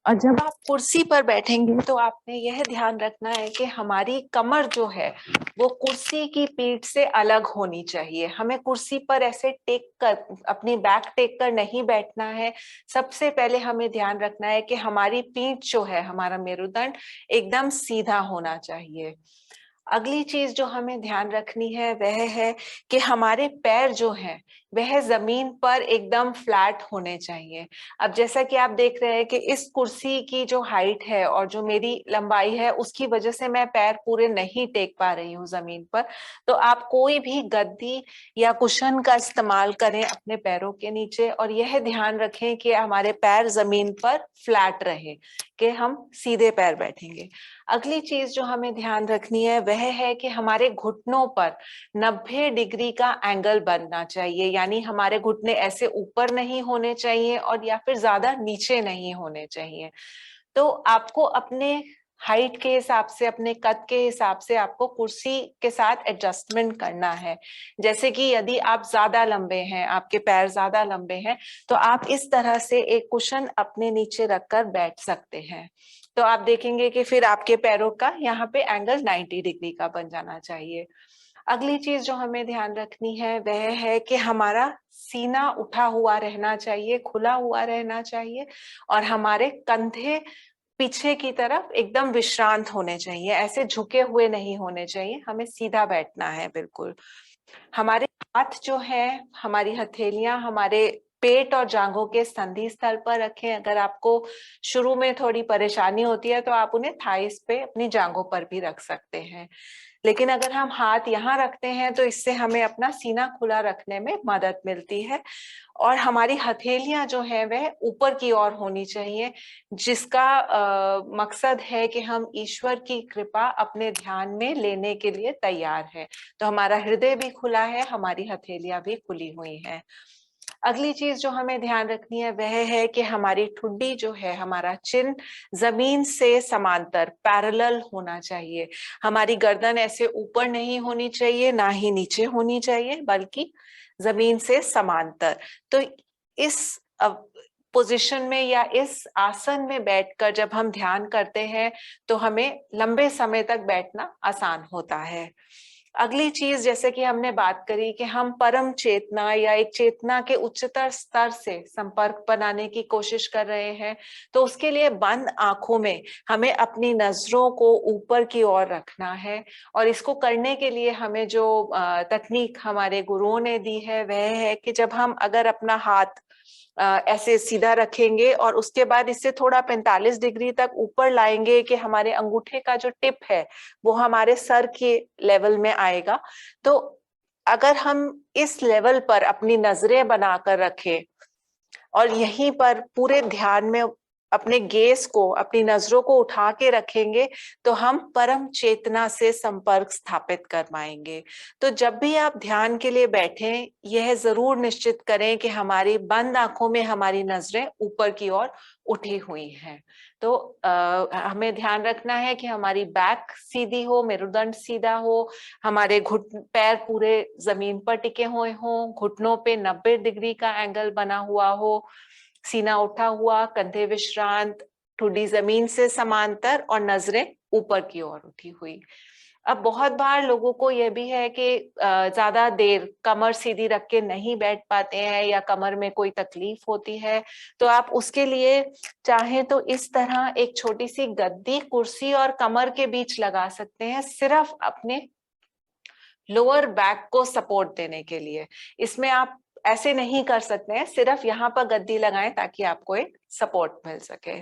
Speaker 1: जब आप कुर्सी पर बैठेंगे तो आपने यह ध्यान रखना है कि हमारी कमर जो है वो कुर्सी की पीठ से अलग होनी चाहिए। हमें कुर्सी पर ऐसे टेक कर, अपनी बैक टेक कर नहीं बैठना है। सबसे पहले हमें ध्यान रखना है कि हमारी पीठ जो है, हमारा मेरुदंड एकदम सीधा होना चाहिए। अगली चीज जो हमें ध्यान रखनी है वह है कि हमारे पैर जो हैं वह जमीन पर एकदम फ्लैट होने चाहिए। अब जैसा कि आप देख रहे हैं कि इस कुर्सी की जो हाइट है और जो मेरी लंबाई है उसकी वजह से मैं पैर पूरे नहीं टेक पा रही हूँ जमीन पर। तो आप कोई भी गद्दी या कुशन का इस्तेमाल करें अपने पैरों के नीचे और यह ध्यान रखें कि हमारे पैर जमीन पर फ्लैट रहे, कि हम सीधे पैर बैठेंगे। अगली चीज जो हमें ध्यान रखनी है वह है कि हमारे घुटनों पर 90 डिग्री का एंगल बनना चाहिए, यानी हमारे घुटने ऐसे ऊपर नहीं होने चाहिए और या फिर ज्यादा नीचे नहीं होने चाहिए। तो आपको अपने हाइट के हिसाब से, अपने कद के हिसाब से आपको कुर्सी के साथ एडजस्टमेंट करना है। जैसे कि यदि आप ज्यादा लंबे हैं, आपके पैर ज्यादा लंबे हैं, तो आप इस तरह से एक कुशन अपने नीचे रखकर बैठ सकते हैं। तो आप देखेंगे कि फिर आपके पैरों का यहाँ पे एंगल 90 डिग्री का बन जाना चाहिए। अगली चीज जो हमें ध्यान रखनी है वह है कि हमारा सीना उठा हुआ रहना चाहिए, खुला हुआ रहना चाहिए और हमारे कंधे पीछे की तरफ एकदम विश्रांत होने चाहिए, ऐसे झुके हुए नहीं होने चाहिए। हमें सीधा बैठना है बिल्कुल। हमारे हाथ जो है, हमारी हथेलियां हमारे पेट और जांघों के संधि स्थल पर रखें। अगर आपको शुरू में थोड़ी परेशानी होती है तो आप उन्हें थाइस पे, अपनी जांघों पर भी रख सकते हैं। लेकिन अगर हम हाथ यहाँ रखते हैं तो इससे हमें अपना सीना खुला रखने में मदद मिलती है। और हमारी हथेलियां जो है वह ऊपर की ओर होनी चाहिए, जिसका मकसद है कि हम ईश्वर की कृपा अपने ध्यान में लेने के लिए तैयार है। तो हमारा हृदय भी खुला है, हमारी हथेलियां भी खुली हुई हैं। अगली चीज जो हमें ध्यान रखनी है वह है कि हमारी ठुड्डी जो है, हमारा चिन जमीन से समांतर पैरेलल होना चाहिए। हमारी गर्दन ऐसे ऊपर नहीं होनी चाहिए, ना ही नीचे होनी चाहिए, बल्कि जमीन से समांतर। तो इस पोजीशन में या इस आसन में बैठकर जब हम ध्यान करते हैं तो हमें लंबे समय तक बैठना आसान होता है। अगली चीज, जैसे कि हमने बात करी कि हम परम चेतना या एक चेतना के उच्चतर स्तर से संपर्क बनाने की कोशिश कर रहे हैं, तो उसके लिए बंद आंखों में हमें अपनी नजरों को ऊपर की ओर रखना है। और इसको करने के लिए हमें जो तकनीक हमारे गुरुओं ने दी है वह है कि जब हम अगर अपना हाथ ऐसे सीधा रखेंगे और उसके बाद इससे थोड़ा 45 डिग्री तक ऊपर लाएंगे कि हमारे अंगूठे का जो टिप है वो हमारे सर के लेवल में आएगा। तो अगर हम इस लेवल पर अपनी नजरें बनाकर रखें और यहीं पर पूरे ध्यान में अपने गेस को, अपनी नजरों को उठा के रखेंगे, तो हम परम चेतना से संपर्क स्थापित कर पाएंगे। तो जब भी आप ध्यान के लिए बैठें, यह जरूर निश्चित करें कि हमारी बंद आंखों में हमारी नजरें ऊपर की ओर उठी हुई हैं। तो हमें ध्यान रखना है कि हमारी बैक सीधी हो, मेरुदंड सीधा हो, हमारे पैर पूरे जमीन पर टिके हुए हों, घुटनों पे 90 डिग्री का एंगल बना हुआ हो, सीना उठा हुआ, कंधे विश्रांत, ठुड्डी जमीन से समांतर और नजरें ऊपर की ओर उठी हुई। अब बहुत बार लोगों को यह भी है कि ज्यादा देर कमर सीधी रख के नहीं बैठ पाते हैं या कमर में कोई तकलीफ होती है, तो आप उसके लिए चाहे तो इस तरह एक छोटी सी गद्दी कुर्सी और कमर के बीच लगा सकते हैं, सिर्फ अपने लोअर बैक को सपोर्ट देने के लिए। इसमें आप ऐसे नहीं कर सकते हैं, सिर्फ यहाँ पर गद्दी लगाएं ताकि आपको एक सपोर्ट मिल सके।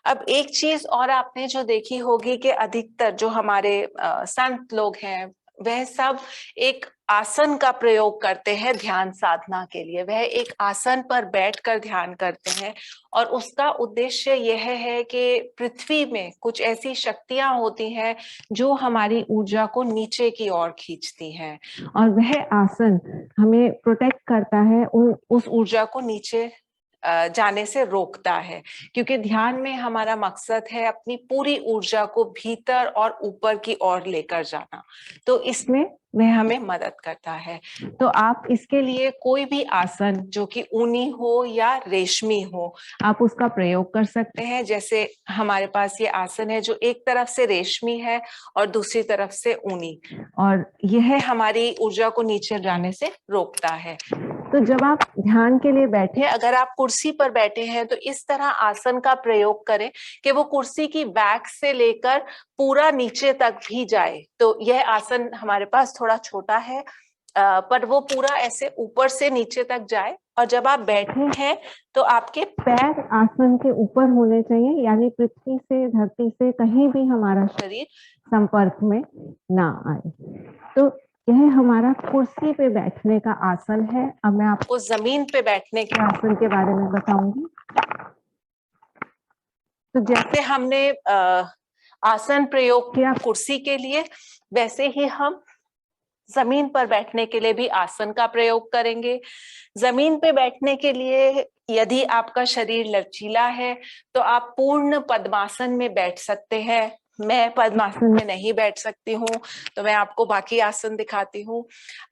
Speaker 1: अब एक चीज और आपने जो देखी होगी कि अधिकतर जो हमारे संत लोग हैं वह सब एक आसन का प्रयोग करते हैं ध्यान साधना के लिए। वह एक आसन पर बैठकर ध्यान करते हैं और उसका उद्देश्य यह है कि पृथ्वी में कुछ ऐसी शक्तियां होती हैं जो हमारी ऊर्जा को नीचे की ओर खींचती हैं और वह आसन हमें प्रोटेक्ट करता है, उस ऊर्जा को नीचे जाने से रोकता है, क्योंकि ध्यान में हमारा मकसद है अपनी पूरी ऊर्जा को भीतर और ऊपर की ओर लेकर जाना। तो इसमें वह हमें मदद करता है। तो आप इसके लिए कोई भी आसन जो कि ऊनी हो या रेशमी हो, आप उसका प्रयोग कर सकते हैं। जैसे हमारे पास ये आसन है जो एक तरफ से रेशमी है और दूसरी तरफ से ऊनी, और यह हमारी ऊर्जा को नीचे जाने से रोकता है। तो जब आप ध्यान के लिए बैठे, अगर आप कुर्सी पर बैठे हैं तो इस तरह आसन का प्रयोग करें कि वो कुर्सी की बैक से लेकर पूरा नीचे तक भी जाए। तो यह आसन हमारे पास थोड़ा छोटा है, पर वो पूरा ऐसे ऊपर से नीचे तक जाए। और जब आप बैठे हैं तो आपके पैर आसन के ऊपर होने चाहिए, यानी पृथ्वी से, धरती से कहीं भी हमारा शरीर संपर्क में ना आए। तो यह हमारा कुर्सी पे बैठने का आसन है। अब मैं आपको जमीन पे बैठने के आसन के बारे में बताऊंगी। तो जैसे हमने आसन प्रयोग किया कुर्सी के लिए, वैसे ही हम जमीन पर बैठने के लिए भी आसन का प्रयोग करेंगे। जमीन पे बैठने के लिए यदि आपका शरीर लचीला है तो आप पूर्ण पद्मासन में बैठ सकते हैं। मैं पद्मासन में नहीं बैठ सकती हूँ, तो मैं आपको बाकी आसन दिखाती हूँ।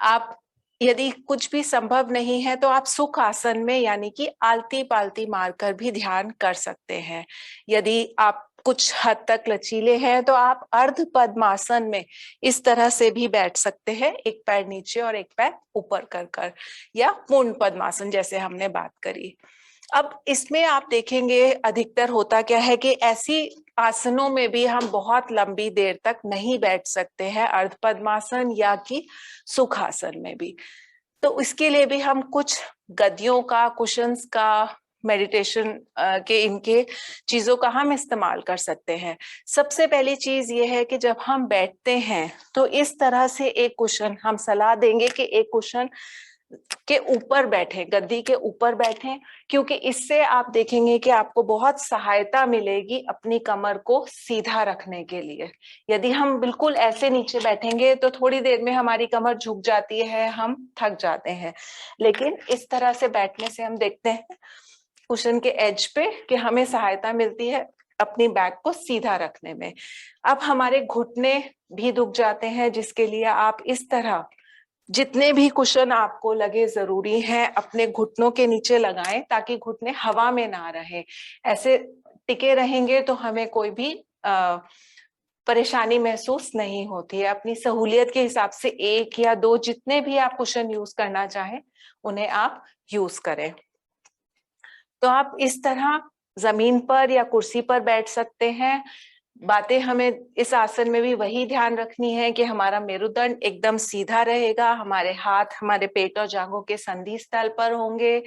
Speaker 1: आप यदि कुछ भी संभव नहीं है तो आप सुख आसन में, यानी कि आलती पालती मारकर भी ध्यान कर सकते हैं। यदि आप कुछ हद तक लचीले हैं तो आप अर्ध पद्मासन में इस तरह से भी बैठ सकते हैं, एक पैर नीचे और एक पैर ऊपर कर कर, या पूर्ण पद्मासन जैसे हमने बात करी। अब इसमें आप देखेंगे अधिकतर होता क्या है कि ऐसी आसनों में भी हम बहुत लंबी देर तक नहीं बैठ सकते हैं, अर्ध पद्मासन या कि सुखासन में भी। तो इसके लिए भी हम कुछ गद्दियों का, कुशन्स का, मेडिटेशन के इनके चीजों का हम इस्तेमाल कर सकते हैं। सबसे पहली चीज ये है कि जब हम बैठते हैं तो इस तरह से एक कुशन, हम सलाह देंगे कि एक कुशन के ऊपर बैठे, गद्दी के ऊपर बैठे, क्योंकि इससे आप देखेंगे कि आपको बहुत सहायता मिलेगी अपनी कमर को सीधा रखने के लिए। यदि हम बिल्कुल ऐसे नीचे बैठेंगे तो थोड़ी देर में हमारी कमर झुक जाती है, हम थक जाते हैं। लेकिन इस तरह से बैठने से हम देखते हैं कुशन के एज पे कि हमें सहायता मिलती है अपनी बैक को सीधा रखने में। अब हमारे घुटने भी दुख जाते हैं, जिसके लिए आप इस तरह जितने भी कुशन आपको लगे जरूरी है अपने घुटनों के नीचे लगाएं, ताकि घुटने हवा में ना रहे। ऐसे टिके रहेंगे तो हमें कोई भी परेशानी महसूस नहीं होती है। अपनी सहूलियत के हिसाब से एक या दो, जितने भी आप कुशन यूज करना चाहें उन्हें आप यूज करें। तो आप इस तरह जमीन पर या कुर्सी पर बैठ सकते हैं। बातें हमें इस आसन में भी वही ध्यान रखनी है कि हमारा मेरुदंड एकदम सीधा रहेगा, हमारे हाथ हमारे पेट और जांघों के संधि स्थल पर होंगे,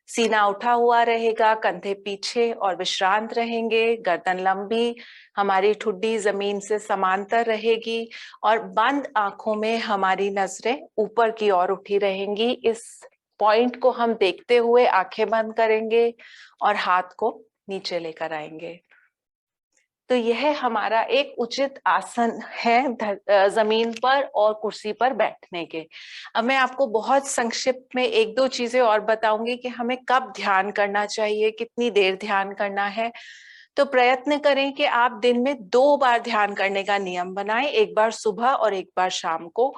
Speaker 1: सीना उठा हुआ रहेगा, कंधे पीछे और विश्रांत रहेंगे, गर्दन लंबी, हमारी ठुड्डी जमीन से समांतर रहेगी और बंद आंखों में हमारी नजरें ऊपर की ओर उठी रहेंगी। इस पॉइंट को हम देखते हुए आंखें बंद करेंगे और हाथ को नीचे लेकर आएंगे। तो यह हमारा एक उचित आसन है जमीन पर और कुर्सी पर बैठने के। अब मैं आपको बहुत संक्षिप्त में एक दो चीजें और बताऊंगी कि हमें कब ध्यान करना चाहिए, कितनी देर ध्यान करना है। तो प्रयत्न करें कि आप दिन में 2 बार ध्यान करने का नियम बनाएं, एक बार सुबह और एक बार शाम को।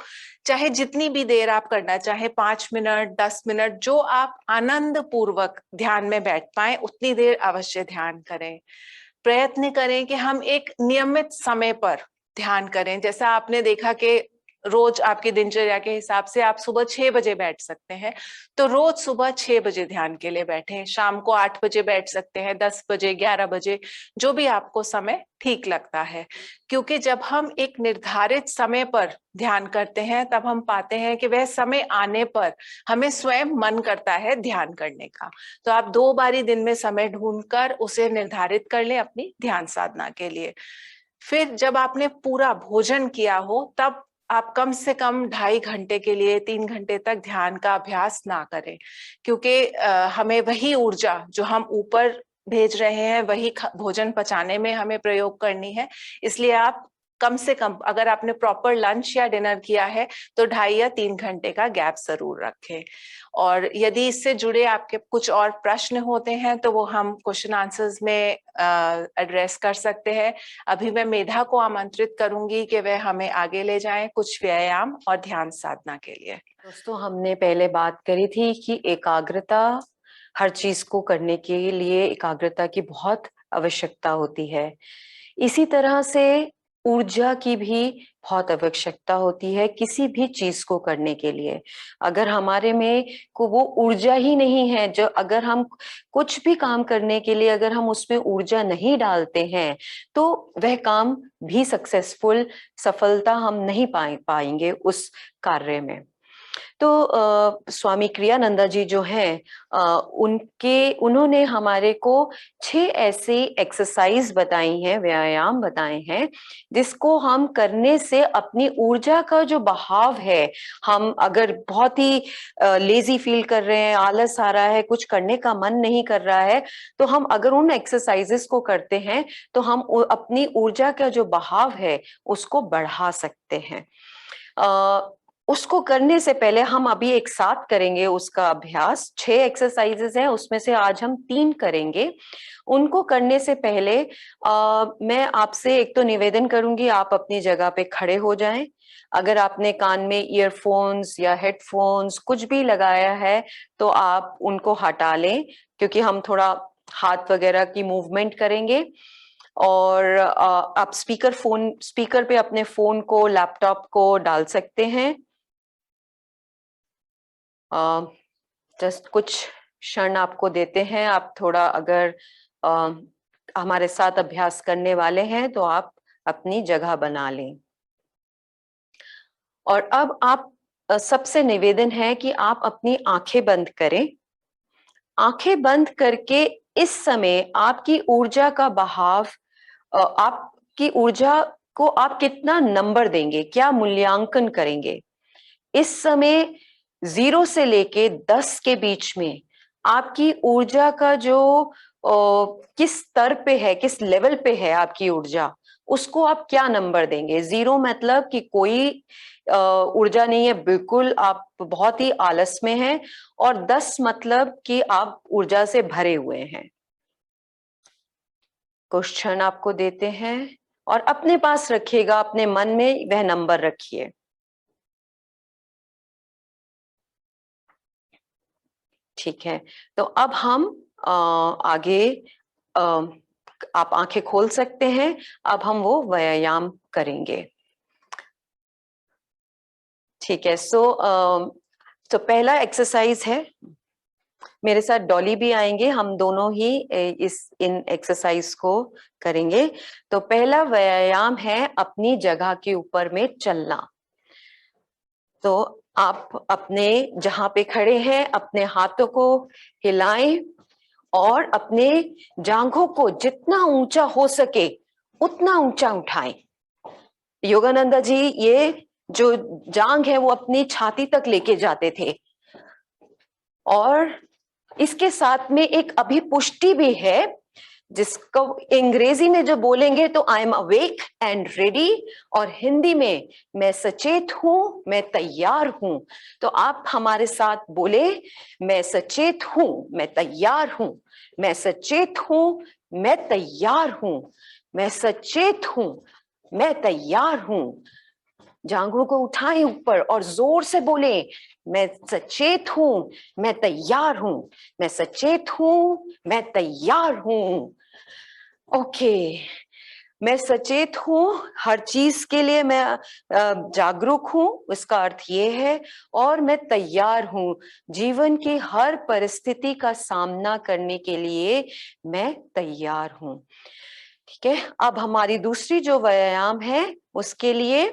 Speaker 1: चाहे जितनी भी देर आप करना चाहे, 5 मिनट, 10 मिनट, जो आप आनंद पूर्वक ध्यान में बैठ पाए उतनी देर अवश्य ध्यान करें। प्रयत्न करें कि हम एक नियमित समय पर ध्यान करें। जैसा आपने देखा कि रोज आपकी दिनचर्या के हिसाब से आप सुबह 6 बजे बैठ सकते हैं, तो रोज सुबह 6 बजे ध्यान के लिए बैठें। शाम को 8 बजे बैठ सकते हैं, 10 बजे, 11 बजे, जो भी आपको समय ठीक लगता है। क्योंकि जब हम एक निर्धारित समय पर ध्यान करते हैं तब हम पाते हैं कि वह समय आने पर हमें स्वयं मन करता है ध्यान करने का। तो आप 2 बारी दिन में समय ढूंढकर उसे निर्धारित कर लें अपनी ध्यान साधना के लिए। फिर जब आपने पूरा भोजन किया हो तब आप कम से कम 2.5 घंटे के लिए 3 घंटे तक ध्यान का अभ्यास ना करें, क्योंकि हमें वही ऊर्जा जो हम ऊपर भेज रहे हैं वही भोजन पचाने में हमें प्रयोग करनी है। इसलिए आप कम से कम, अगर आपने प्रॉपर लंच या डिनर किया है तो 2.5 या 3 घंटे का गैप जरूर रखें। और यदि इससे जुड़े आपके कुछ और प्रश्न होते हैं तो वो हम क्वेश्चन आंसर्स में एड्रेस कर सकते हैं। अभी मैं मेधा को आमंत्रित करूंगी कि वह हमें आगे ले जाएं कुछ व्यायाम और ध्यान साधना के लिए।
Speaker 2: दोस्तों, हमने पहले बात करी थी कि एकाग्रता, हर चीज को करने के लिए एकाग्रता की बहुत आवश्यकता होती है। इसी तरह से ऊर्जा की भी बहुत आवश्यकता होती है किसी भी चीज को करने के लिए। अगर हमारे में को वो ऊर्जा ही नहीं है, जो अगर हम कुछ भी काम करने के लिए अगर हम उसमें ऊर्जा नहीं डालते हैं तो वह काम भी सक्सेसफुल, सफलता हम नहीं पाएंगे उस कार्य में। तो स्वामी क्रियानंदा जी जो हैं, उन्होंने हमारे को 6 ऐसे एक्सरसाइज बताई हैं, व्यायाम बताए हैं, जिसको हम करने से अपनी ऊर्जा का जो बहाव है, हम अगर बहुत ही लेजी फील कर रहे हैं, आलस आ रहा है, कुछ करने का मन नहीं कर रहा है, तो हम अगर उन एक्सरसाइजेस को करते हैं तो हम अपनी ऊर्जा का जो बहाव है उसको बढ़ा सकते हैं। उसको करने से पहले हम अभी एक साथ करेंगे उसका अभ्यास। 6 एक्सरसाइजेस हैं, उसमें से आज हम 3 करेंगे। उनको करने से पहले मैं आपसे एक तो निवेदन करूंगी, आप अपनी जगह पे खड़े हो जाएं। अगर आपने कान में ईयरफोन्स या हेडफोन्स कुछ भी लगाया है तो आप उनको हटा लें, क्योंकि हम थोड़ा हाथ वगैरह की मूवमेंट करेंगे। और आप स्पीकर पे अपने फोन को, लैपटॉप को डाल सकते हैं। जस्ट कुछ क्षण आपको देते हैं। आप थोड़ा अगर हमारे साथ अभ्यास करने वाले हैं तो आप अपनी जगह बना लें। और अब आप सबसे निवेदन है कि आप अपनी आंखें बंद करें। आंखें बंद करके इस समय आपकी ऊर्जा का बहाव, आपकी ऊर्जा को आप कितना नंबर देंगे, क्या मूल्यांकन करेंगे। इस समय 0 से लेके 10 के बीच में आपकी ऊर्जा का जो किस स्तर पे है, किस लेवल पे है आपकी ऊर्जा, उसको आप क्या नंबर देंगे। 0 मतलब कि कोई ऊर्जा नहीं है, बिल्कुल आप बहुत ही आलस में हैं, और 10 मतलब कि आप ऊर्जा से भरे हुए हैं। कुछ क्षण आपको देते हैं और अपने पास रखिएगा, अपने मन में वह नंबर रखिए। ठीक है, तो अब हम आगे, आप आंखें खोल सकते हैं। अब हम वो व्यायाम करेंगे। ठीक है, तो पहला एक्सरसाइज है, मेरे साथ डॉली भी आएंगे, हम दोनों ही इन एक्सरसाइज को करेंगे। तो पहला व्यायाम है अपनी जगह के ऊपर में चलना। तो आप अपने जहां पे खड़े हैं अपने हाथों को हिलाएं और अपने जांघों को जितना ऊंचा हो सके उतना ऊंचा उठाएं। योगानंदा जी ये जो जांघ है वो अपनी छाती तक लेके जाते थे। और इसके साथ में एक अभिपुष्टि भी है, जिसको अंग्रेजी में जो बोलेंगे तो I am awake and ready, और हिंदी में मैं सचेत हूं, मैं तैयार हूं। तो आप हमारे साथ बोले, मैं सचेत हूं, मैं तैयार हूं, मैं सचेत हूं, मैं तैयार हूं, मैं सचेत हूं, मैं तैयार हूं। जांघों को उठाएं ऊपर और जोर से बोले, मैं सचेत हूं, मैं तैयार हूं, मैं सचेत हूं, मैं तैयार हूं। ओके, मैं सचेत हूँ, हर चीज के लिए मैं जागरूक हूँ, इसका अर्थ ये है। और मैं तैयार हूँ, जीवन की हर परिस्थिति का सामना करने के लिए मैं तैयार हूँ। ठीक है, अब हमारी दूसरी जो व्यायाम है उसके लिए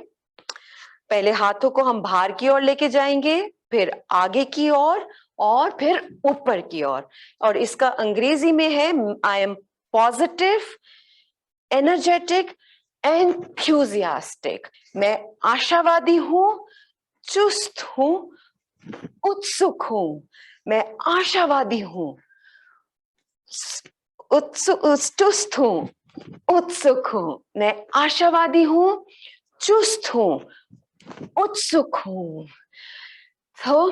Speaker 2: पहले हाथों को हम बाहर की ओर लेके जाएंगे, फिर आगे की ओर और फिर ऊपर की ओर। और इसका अंग्रेजी में है I am positive, energetic, enthusiastic. मैं आशावादी हूं, चुस्त हूं, उत्सुक हूं। मैं आशावादी हूं, चुस्त हूं, उत्सुक हूं। मैं आशावादी हूं, चुस्त हूं, उत्सुक हूं। तो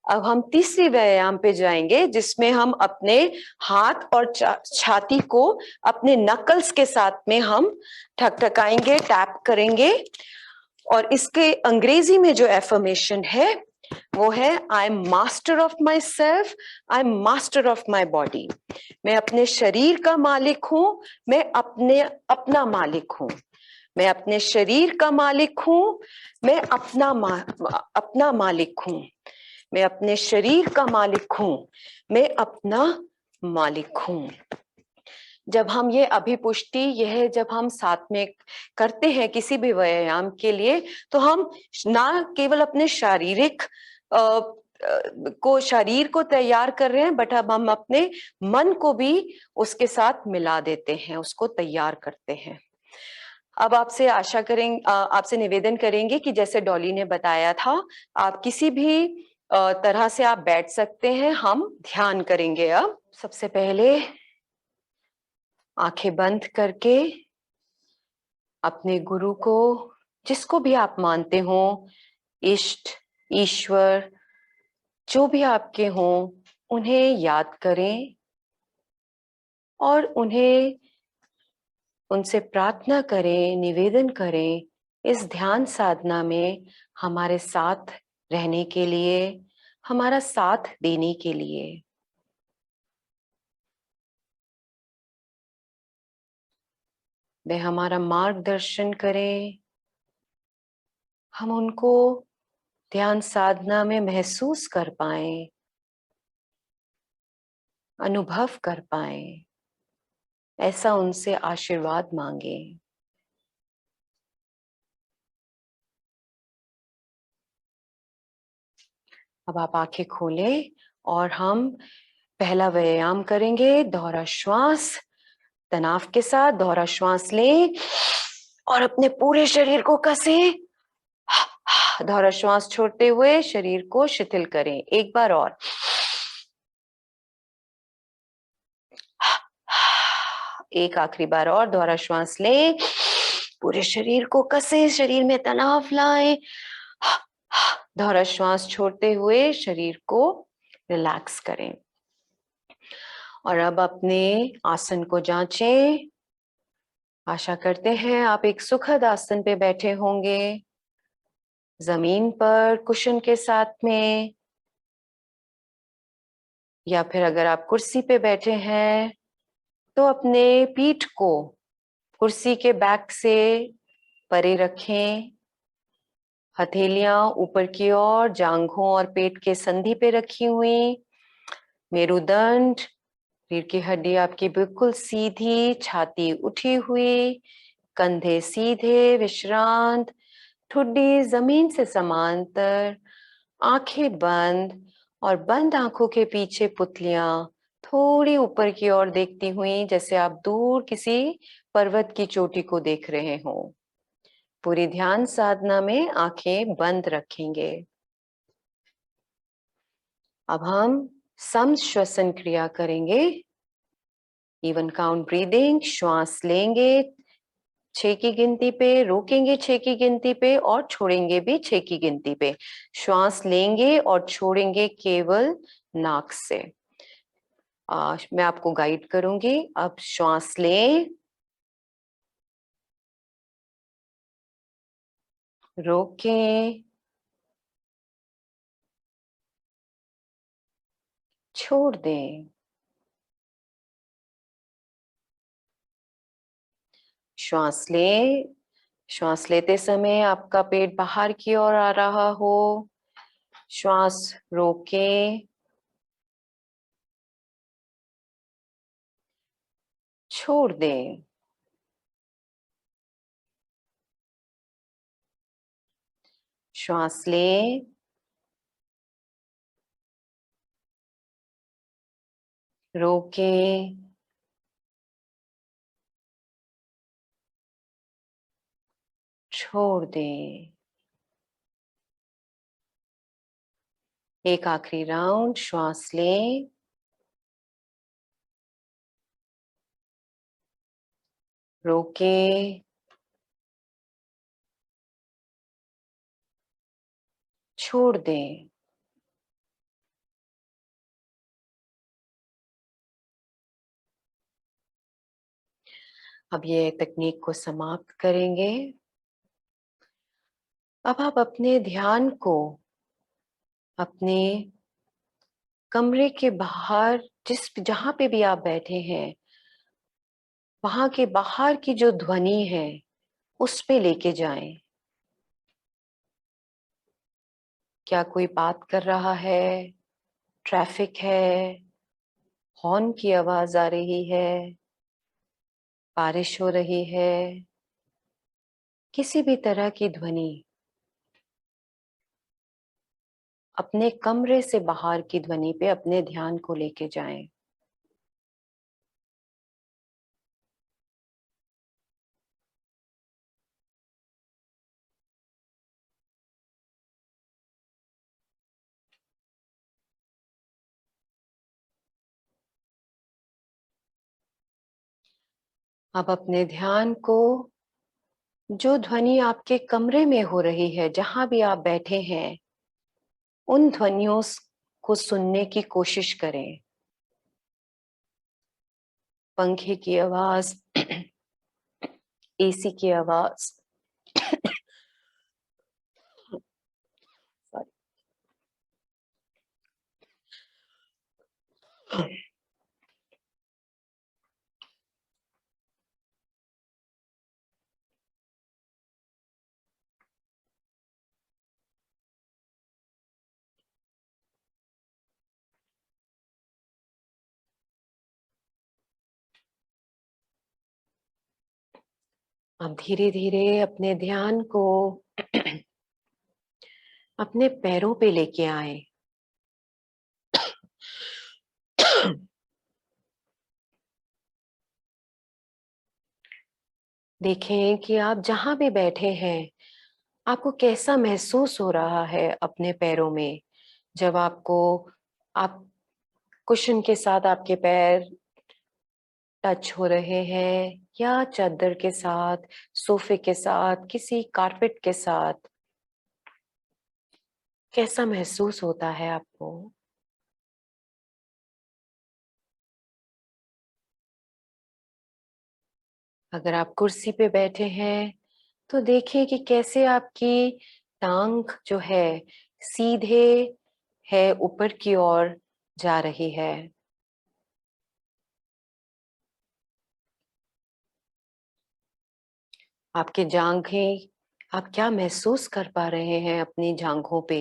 Speaker 2: अब हम तीसरी व्यायाम पे जाएंगे, जिसमें हम अपने हाथ और छाती को अपने नकल्स के साथ में हम ठकठकाएंगे, टैप करेंगे। और इसके अंग्रेजी में जो एफर्मेशन है वो है I am master of my self, I am master of my body. मैं अपने शरीर का मालिक हूं, मैं अपना मालिक हूं। मैं अपने शरीर का मालिक हूं, मैं अपना मालिक हूं। मैं अपने शरीर का मालिक हूं, मैं अपना मालिक हूं। जब हम ये अभिपुष्टि, यह जब हम साथ में करते हैं किसी भी व्यायाम के लिए, तो हम ना केवल अपने शारीरिक शरीर को तैयार कर रहे हैं, बट अब हम अपने मन को भी उसके साथ मिला देते हैं, उसको तैयार करते हैं। अब आपसे आशा करेंगे, आपसे निवेदन करेंगे कि जैसे डॉली ने बताया था, आप किसी भी तरह से आप बैठ सकते हैं। हम ध्यान करेंगे। अब सबसे पहले आंखें बंद करके अपने गुरु को, जिसको भी आप मानते हो, इष्ट, ईश्वर, जो भी आपके हों, उन्हें याद करें और उनसे प्रार्थना करें, निवेदन करें इस ध्यान साधना में हमारे साथ रहने के लिए, हमारा साथ देने के लिए। वे हमारा मार्गदर्शन करें, हम उनको ध्यान साधना में महसूस कर पाएं, अनुभव कर पाएं, ऐसा उनसे आशीर्वाद मांगे। अब आप आंखें खोलें और हम पहला व्यायाम करेंगे, दोहरा श्वास। तनाव के साथ दोहरा श्वास लें और अपने पूरे शरीर को कसें। दोहरा श्वास छोड़ते हुए शरीर को शिथिल करें। एक बार और। एक आखिरी बार और दोहरा श्वास लें, पूरे शरीर को कसें, शरीर में तनाव लाएं। दोहरा श्वास छोड़ते हुए शरीर को रिलैक्स करें। और अब अपने आसन को जांचें। आशा करते हैं आप एक सुखद आसन पे बैठे होंगे, जमीन पर कुशन के साथ में, या फिर अगर आप कुर्सी पे बैठे हैं तो अपने पीठ को कुर्सी के बैक से परे रखें। हथेलियां ऊपर की ओर जांघों और पेट के संधि पे रखी हुई। मेरुदंड, रीढ़ की हड्डी आपकी बिल्कुल सीधी, छाती उठी हुई, कंधे सीधे विश्रांत, ठुड्डी जमीन से समांतर, आंखें बंद और बंद आंखों के पीछे पुतलियां थोड़ी ऊपर की ओर देखती हुई, जैसे आप दूर किसी पर्वत की चोटी को देख रहे हो। पूरी ध्यान साधना में आंखें बंद रखेंगे। अब हम सम श्वसन क्रिया करेंगे। Even count breathing. श्वास लेंगे 6 की गिनती पे, रोकेंगे 6 की गिनती पे और छोड़ेंगे भी 6 की गिनती पे। श्वास लेंगे और छोड़ेंगे केवल नाक से। मैं आपको गाइड करूंगी। अब श्वास लें, रोकें, छोड़ दें। श्वास लें। श्वास लेते समय आपका पेट बाहर की ओर आ रहा हो, श्वास रोकें, छोड़ दें। श्वास लें, रोकें, छोड़ दें। एक आखिरी राउंड, श्वास लें, रोकें, छोड़ दें। अब ये तकनीक को समाप्त करेंगे। अब आप अपने ध्यान को अपने कमरे के बाहर, जहां पे भी आप बैठे हैं, वहां के बाहर की जो ध्वनि है उस पे लेके जाएं। क्या कोई बात कर रहा है? ट्रैफिक है? हॉर्न की आवाज आ रही है? बारिश हो रही है? किसी भी तरह की ध्वनि, अपने कमरे से बाहर की ध्वनि पे अपने ध्यान को लेके जाएं। अब अपने ध्यान को जो ध्वनि आपके कमरे में हो रही है, जहां भी आप बैठे हैं, उन ध्वनियों को सुनने की कोशिश करें। पंखे की आवाज, एसी की आवाज, अब धीरे धीरे अपने ध्यान को अपने पैरों पे लेके आए। देखें कि आप जहां भी बैठे हैं, आपको कैसा महसूस हो रहा है अपने पैरों में। जब आप कुशन के साथ आपके पैर टच हो रहे हैं, या चादर के साथ, सोफे के साथ, किसी कारपेट के साथ, कैसा महसूस होता है आपको? अगर आप कुर्सी पे बैठे हैं तो देखिए कि कैसे आपकी टांग जो है सीधे है, ऊपर की ओर जा रही है। आपके जांघें, आप क्या महसूस कर पा रहे हैं अपनी जांघों पे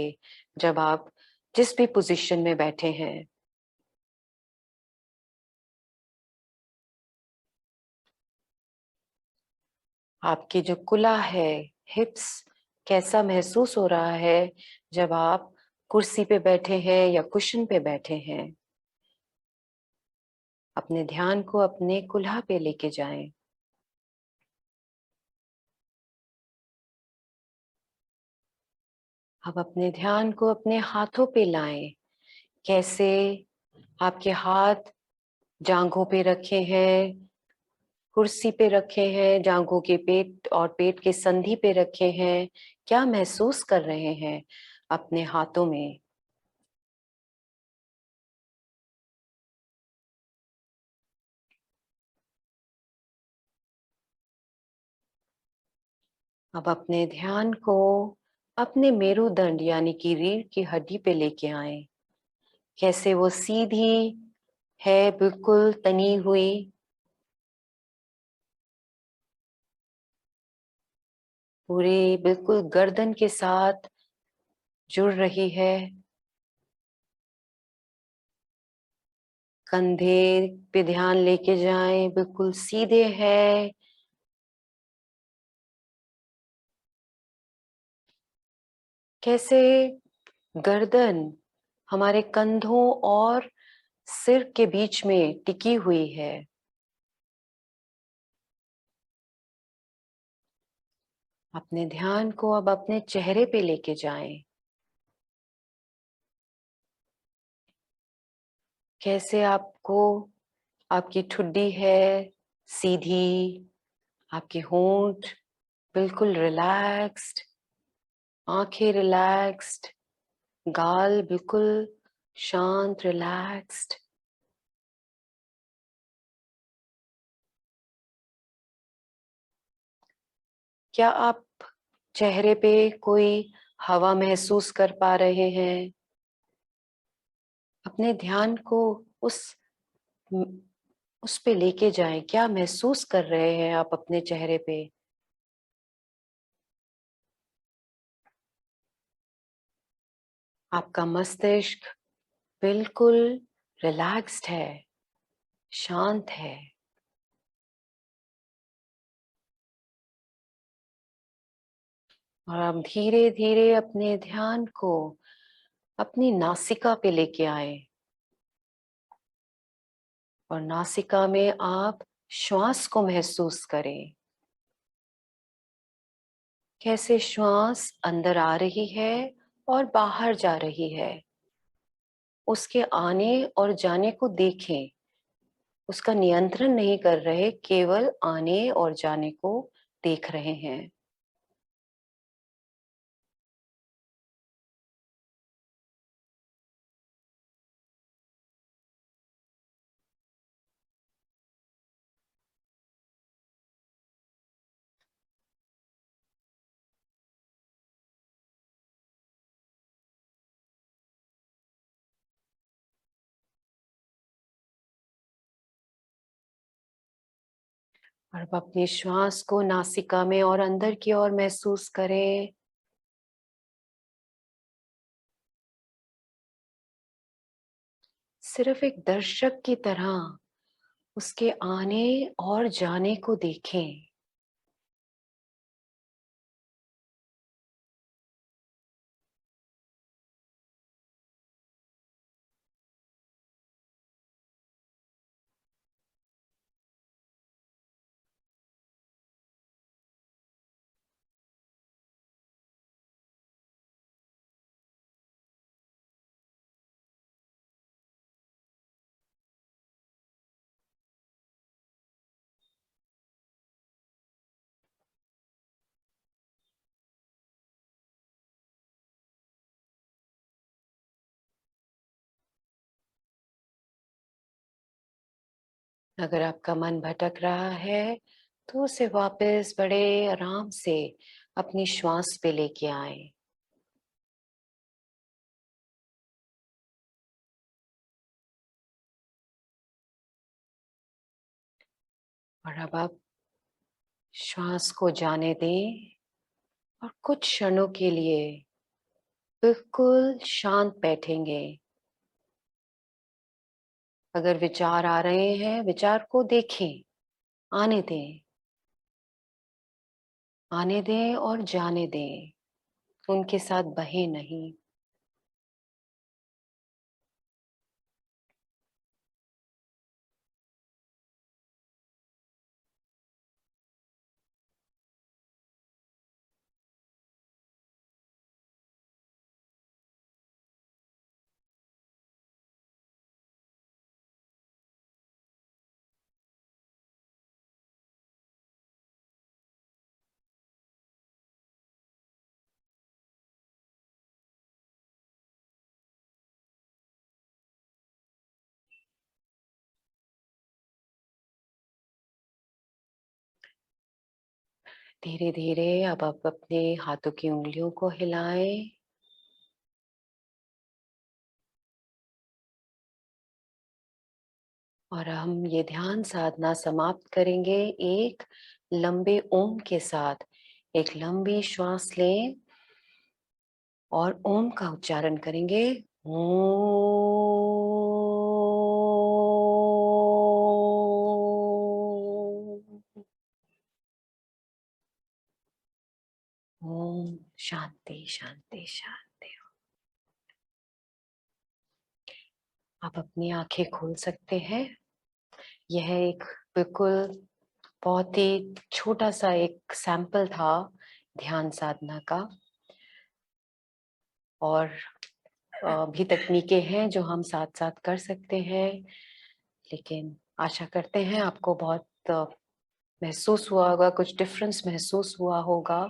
Speaker 2: जब आप जिस भी पोजीशन में बैठे हैं? आपकी जो कुला है, हिप्स, कैसा महसूस हो रहा है जब आप कुर्सी पे बैठे हैं या कुशन पे बैठे हैं? अपने ध्यान को अपने कुल्हा पे लेके जाएं। अब अपने ध्यान को अपने हाथों पे लाएं। कैसे आपके हाथ जांघों पे रखे हैं, कुर्सी पे रखे हैं, जांघों के पेट और पेट के संधि पे रखे हैं, क्या महसूस कर रहे हैं अपने हाथों में? अब अपने ध्यान को अपने मेरुदंड यानी कि रीढ़ की हड्डी पे लेके आए। कैसे वो सीधी है, बिल्कुल तनी हुई। पूरी बिल्कुल गर्दन के साथ जुड़ रही है। कंधे पे ध्यान लेके जाएं, बिल्कुल सीधे हैं। कैसे गर्दन हमारे कंधों और सिर के बीच में टिकी हुई है। अपने ध्यान को अब अपने चेहरे पे लेके जाएं। कैसे आपको आपकी ठुड्डी है सीधी, आपके होंठ बिल्कुल रिलैक्स्ड, आंखें रिलैक्स्ड, गाल बिल्कुल शांत रिलैक्स्ड। क्या आप चेहरे पे कोई हवा महसूस कर पा रहे हैं? अपने ध्यान को उस उस पे लेके जाएं। क्या महसूस कर रहे हैं आप अपने चेहरे पे? आपका मस्तिष्क बिल्कुल रिलैक्स्ड है, शांत है। और आप धीरे धीरे अपने ध्यान को अपनी नासिका पे लेके आए और नासिका में आप श्वास को महसूस करें। कैसे श्वास अंदर आ रही है और बाहर जा रही है। उसके आने और जाने को देखें। उसका नियंत्रण नहीं कर रहे, केवल आने और जाने को देख रहे हैं। और अब अपनी श्वास को नासिका में और अंदर की ओर महसूस करें। सिर्फ एक दर्शक की तरह उसके आने और जाने को देखें। अगर आपका मन भटक रहा है तो उसे वापस बड़े आराम से अपनी श्वास पे लेके आए। और अब आप श्वास को जाने दें और कुछ क्षणों के लिए बिल्कुल शांत बैठेंगे। अगर विचार आ रहे हैं, विचार को देखें, आने दें, आने दें और जाने दें। उनके साथ बहे नहीं। धीरे धीरे अब आप अपने हाथों की उंगलियों को हिलाएं। और हम ये ध्यान साधना समाप्त करेंगे एक लंबे ओम के साथ। एक लंबी श्वास लें और ओम का उच्चारण करेंगे। ओम शांति शांति शांति। आप अपनी आंखें खोल सकते हैं। यह एक बिल्कुल बहुत ही छोटा सा एक सैंपल था ध्यान साधना का, और भी तकनीकें हैं जो हम साथ साथ कर सकते हैं, लेकिन आशा करते हैं आपको बहुत महसूस हुआ होगा, कुछ डिफरेंस महसूस हुआ होगा।